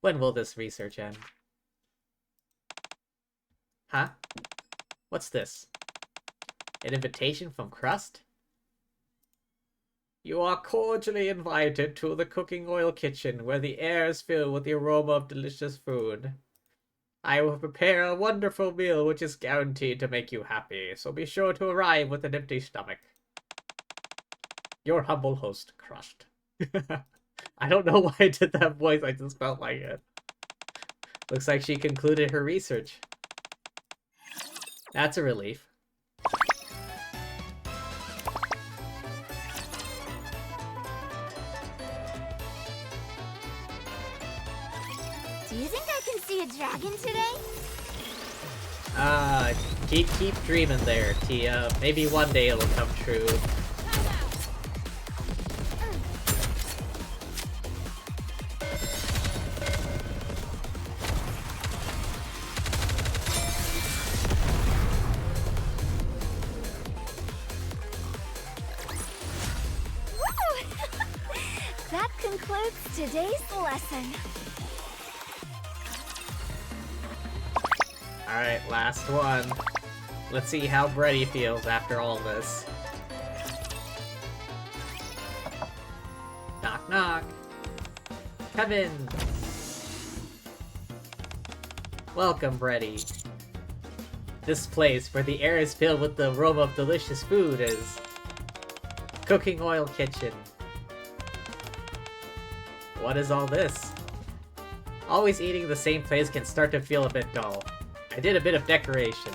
When will this research end? Huh? What's this? An invitation from Crust? You are cordially invited to the cooking oil kitchen, where the air is filled with the aroma of delicious food. I will prepare a wonderful meal which is guaranteed to make you happy, so be sure to arrive with an empty stomach. Your humble host, Crust. I don't know why I did that voice, I just felt like it. Looks like she concluded her research. That's a relief. Do you think I can see a dragon today? Keep dreaming there, Tia. Maybe one day it'll come true. That concludes today's lesson. Alright, last one. Let's see how Brady feels after all this. Knock knock. Come in. Welcome, Brady. This place, where the air is filled with the aroma of delicious food, is Cooking Oil Kitchen. What is all this? Always eating the same place can start to feel a bit dull. I did a bit of decoration.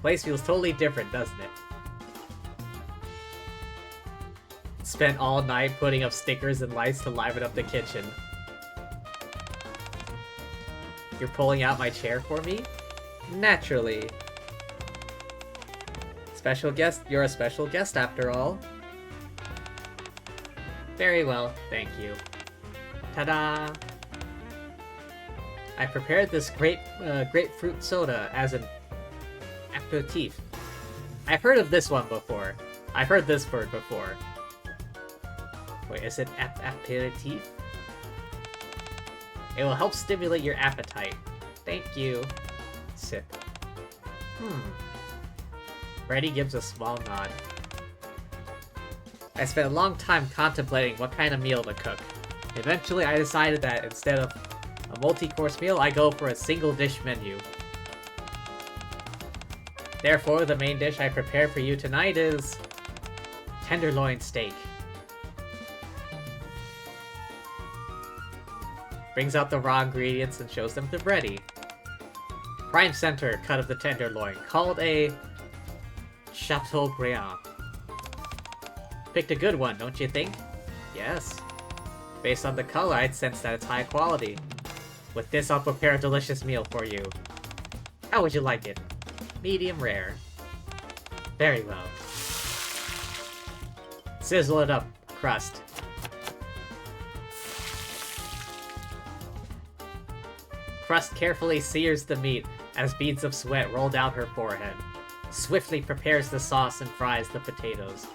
Place feels totally different, doesn't it? Spent all night putting up stickers and lights to liven up the kitchen. You're pulling out my chair for me? Naturally. Special guest? You're a special guest after all. Very well, thank you. Ta-da! I prepared this grapefruit soda as an aperitif. I've heard of this one before. I've heard this word before. Wait, is it aperitif? It will help stimulate your appetite. Thank you. Sip. Brady gives a small nod. I spent a long time contemplating what kind of meal to cook. Eventually, I decided that instead of a multi-course meal, I go for a single-dish menu. Therefore, the main dish I prepared for you tonight is tenderloin steak. Brings out the raw ingredients and shows them to Brady. Prime center cut of the tenderloin, called a Chateaubriand. Picked a good one, don't you think? Yes. Based on the color, I'd sense that it's high quality. With this, I'll prepare a delicious meal for you. How would you like it? Medium rare. Very well. Sizzle it up, Crust. Crust carefully sears the meat as beads of sweat roll down her forehead. Swiftly prepares the sauce and fries the potatoes.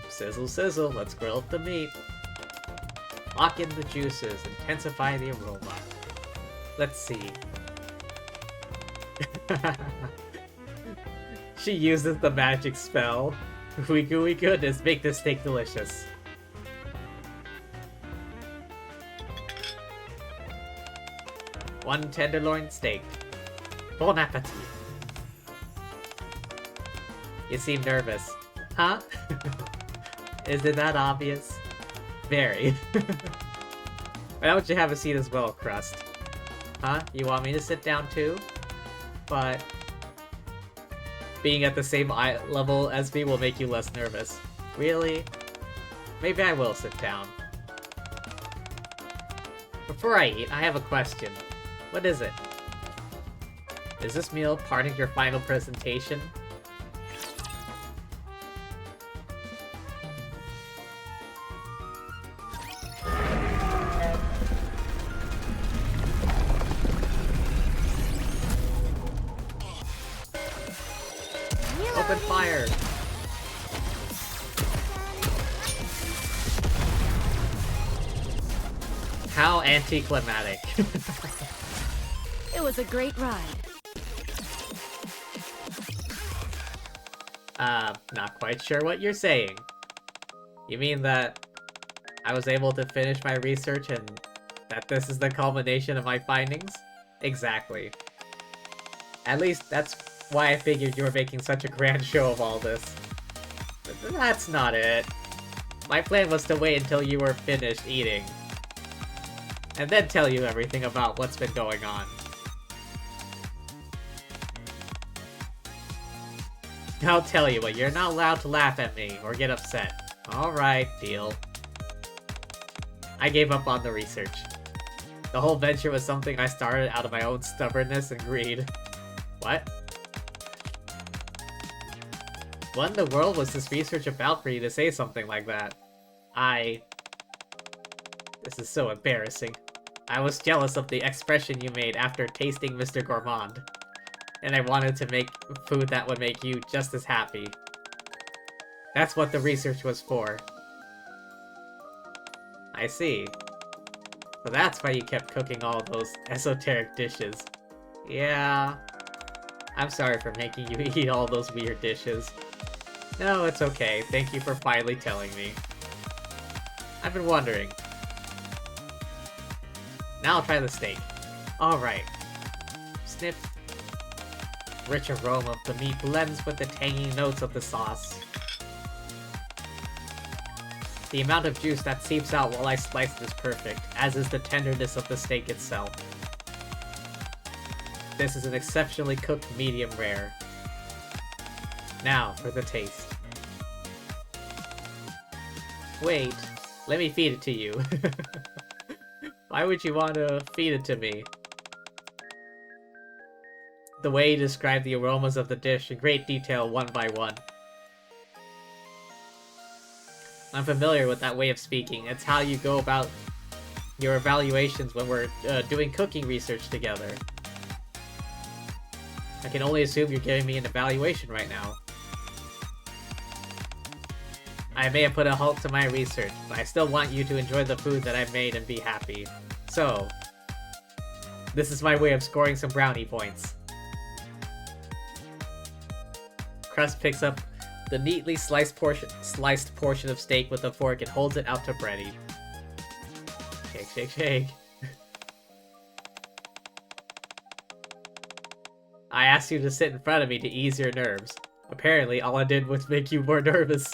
Sizzle, sizzle, let's grill up the meat. Lock in the juices, intensify the aroma. Let's see. She uses the magic spell. Gooey gooey goodness, make this steak delicious. One tenderloin steak. Bon appetit. You seem nervous. Huh? Is it that obvious? Very. Why don't you have a seat as well, Crust? Huh? You want me to sit down too? But being at the same eye level as me will make you less nervous. Really? Maybe I will sit down. Before I eat, I have a question. What is it? Is this meal part of your final presentation? Open fire! How anticlimactic. It was a great ride. Not quite sure what you're saying. You mean that I was able to finish my research and that this is the culmination of my findings? Exactly. At least that's why I figured you were making such a grand show of all this. But that's not it. My plan was to wait until you were finished eating. And then tell you everything about what's been going on. I'll tell you what, you're not allowed to laugh at me or get upset. Alright, deal. I gave up on the research. The whole venture was something I started out of my own stubbornness and greed. What? What in the world was this research about for you to say something like that? This is so embarrassing. I was jealous of the expression you made after tasting Mr. Gourmand. And I wanted to make food that would make you just as happy. That's what the research was for. I see. So that's why you kept cooking all those esoteric dishes. Yeah. I'm sorry for making you eat all those weird dishes. No, it's okay. Thank you for finally telling me. I've been wondering. Now I'll try the steak. Alright. Sniff. Rich aroma of the meat blends with the tangy notes of the sauce. The amount of juice that seeps out while I slice is perfect, as is the tenderness of the steak itself. This is an exceptionally cooked medium rare. Now for the taste. Wait, let me feed it to you. Why would you want to feed it to me? The way you described the aromas of the dish in great detail one by one. I'm familiar with that way of speaking. It's how you go about your evaluations when we're doing cooking research together. I can only assume you're giving me an evaluation right now. I may have put a halt to my research, but I still want you to enjoy the food that I've made and be happy. So, this is my way of scoring some brownie points. Crust picks up the neatly sliced portion of steak with a fork and holds it out to Freddy. Shake, shake, shake. I asked you to sit in front of me to ease your nerves. Apparently, all I did was make you more nervous.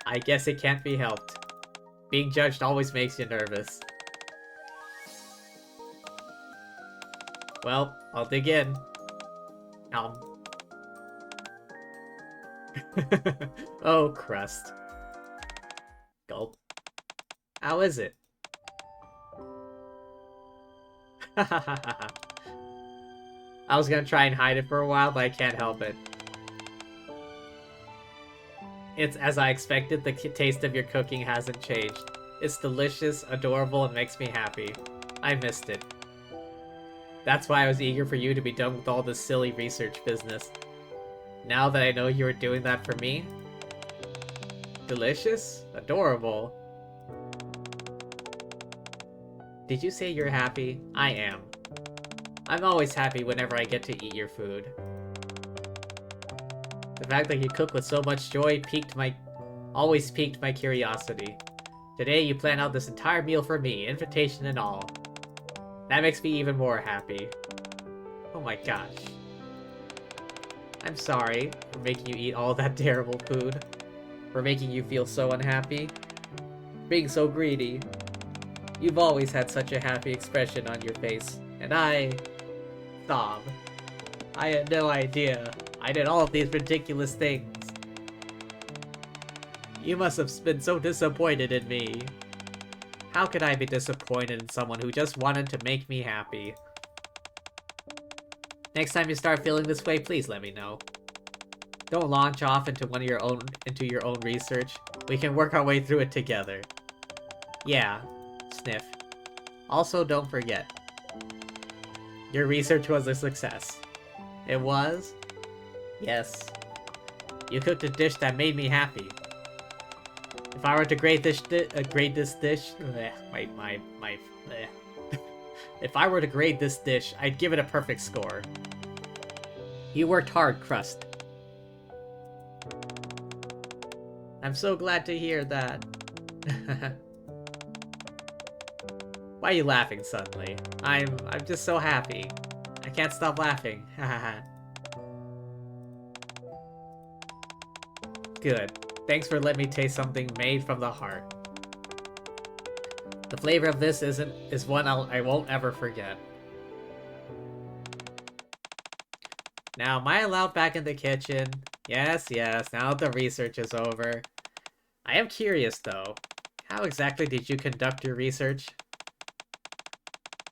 I guess it can't be helped. Being judged always makes you nervous. Well, I'll dig in. Oh, Crust. Gulp. How is it? I was gonna try and hide it for a while, but I can't help it. It's as I expected, the taste of your cooking hasn't changed. It's delicious, adorable, and makes me happy. I missed it. That's why I was eager for you to be done with all this silly research business. Now that I know you are doing that for me... Delicious? Adorable? Did you say you're happy? I am. I'm always happy whenever I get to eat your food. The fact that you cook with so much joy always piqued my curiosity. Today you plan out this entire meal for me, invitation and all. That makes me even more happy. Oh my gosh. I'm sorry for making you eat all that terrible food. For making you feel so unhappy. Being so greedy. You've always had such a happy expression on your face. And Thom. I had no idea. I did all of these ridiculous things. You must have been so disappointed in me. How could I be disappointed in someone who just wanted to make me happy? Next time you start feeling this way, please let me know. Don't launch off into your own research. We can work our way through it together. Yeah, sniff. Also, don't forget. Your research was a success. It was? Yes. You cooked a dish that made me happy. If I were to grade this dish, if I were to grade this dish, I'd give it a perfect score. You worked hard, Crust. I'm so glad to hear that. Why are you laughing suddenly? I'm just so happy. I can't stop laughing. Good. Thanks for letting me taste something made from the heart. The flavor of this is one I won't ever forget. Now, am I allowed back in the kitchen? Yes, now that the research is over. I am curious, though. How exactly did you conduct your research?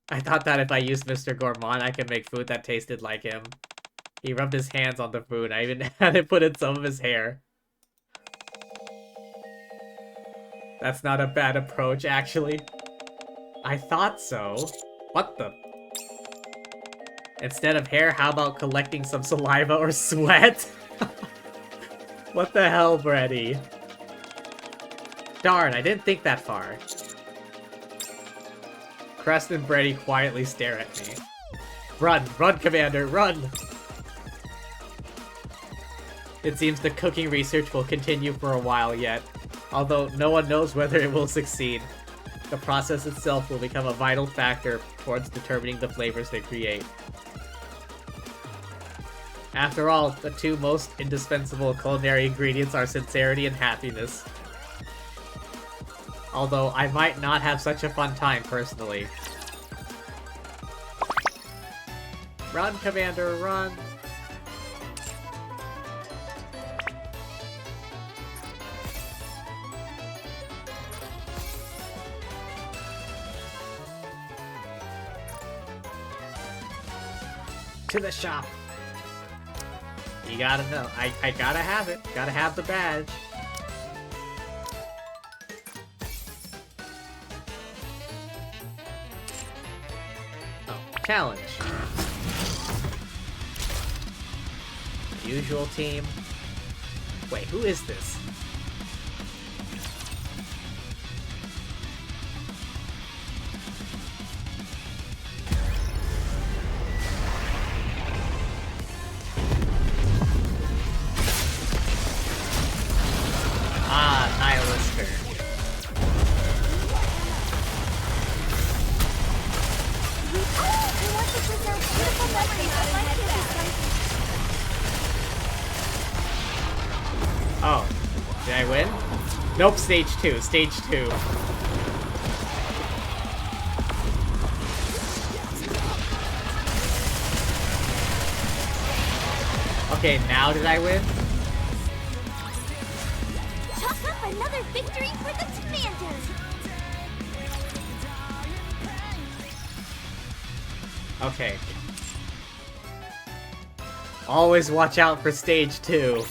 I thought that if I used Mr. Gourmand, I could make food that tasted like him. He rubbed his hands on the food. I even had him put in some of his hair. That's not a bad approach, actually. I thought so. What the? Instead of hair, how about collecting some saliva or sweat? What the hell, Brady? Darn, I didn't think that far. Crust and Brady quietly stare at me. Run, Commander, run! It seems the cooking research will continue for a while yet, although no one knows whether it will succeed. The process itself will become a vital factor towards determining the flavors they create. After all, the two most indispensable culinary ingredients are sincerity and happiness. Although I might not have such a fun time personally. Run, Commander, run! To the shop! You gotta know. I gotta have it. Gotta have the badge. Oh, challenge. Usual team. Wait, who is this? Oh, did I win? Nope, stage 2, stage 2. Okay, now did I win? Chalk up another victory for the Commanders! Okay. Always watch out for stage 2.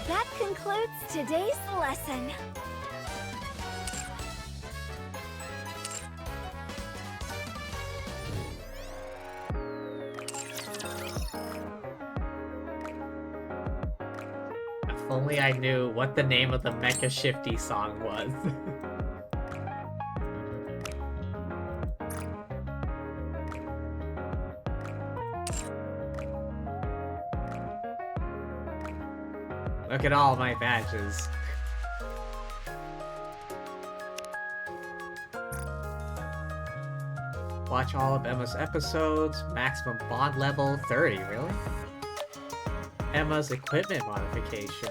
That concludes today's lesson. If only I knew what the name of the Mecha Shifty song was. Look at all my badges. Watch all of Emma's episodes. Maximum bond level 30, really? Emma's equipment modification.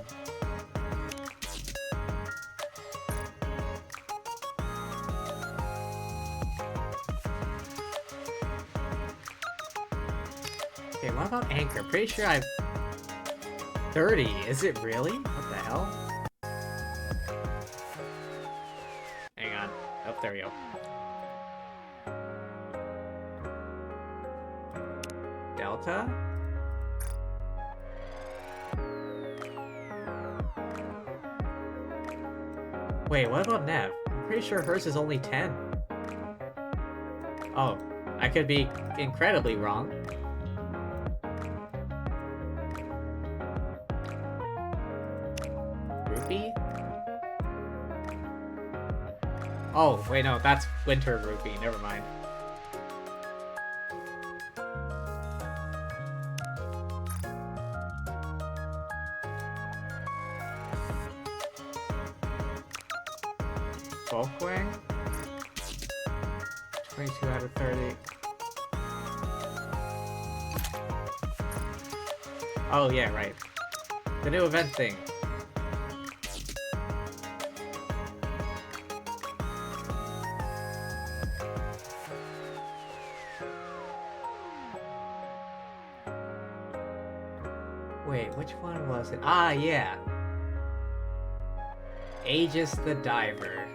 Okay, what about Anchor? Pretty sure I've... 30? Is it really? What the hell? Hang on. Oh, there we go. Delta? Wait, what about Nev? I'm pretty sure hers is only 10. Oh, I could be incredibly wrong. Rupee? Oh, wait, no, that's Winter Rupee. Never mind. Folkwang? 22 out of 30. Oh, yeah, right. The new event thing. Wait, which one was it? Ah, yeah. Aegis the Diver.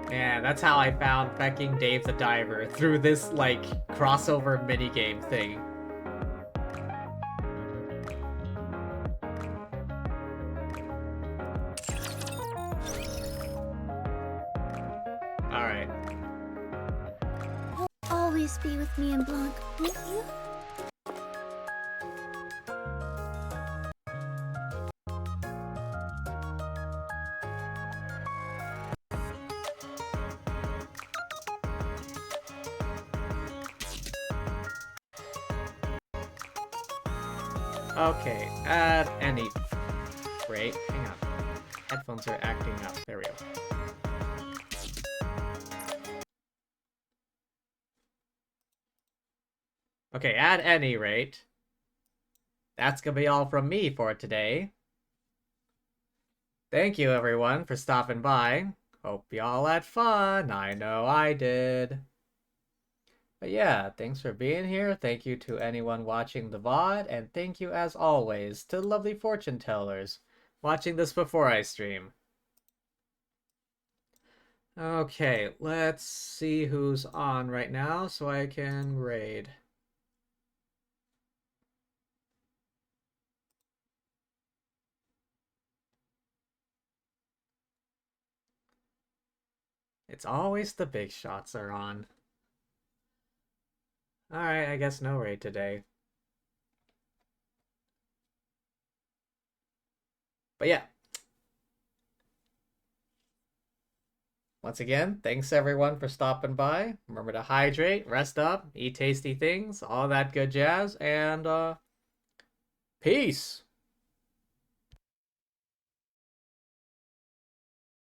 Yeah, that's how I found fucking Dave the Diver, through this, like, crossover minigame thing. Alright. You'll always be with me and Blanc, won't you? Okay, at any rate, hang on. Headphones are acting up. There we go. Okay, at any rate, that's gonna be all from me for today. Thank you, everyone, for stopping by. Hope y'all had fun. I know I did. But yeah, thanks for being here. Thank you to anyone watching the VOD, and thank you, as always, to the lovely fortune tellers watching this before I stream. Okay, let's see who's on right now so I can raid. It's always the big shots are on. Alright, I guess no raid today. But yeah. Once again, thanks everyone for stopping by. Remember to hydrate, rest up, eat tasty things, all that good jazz, and peace!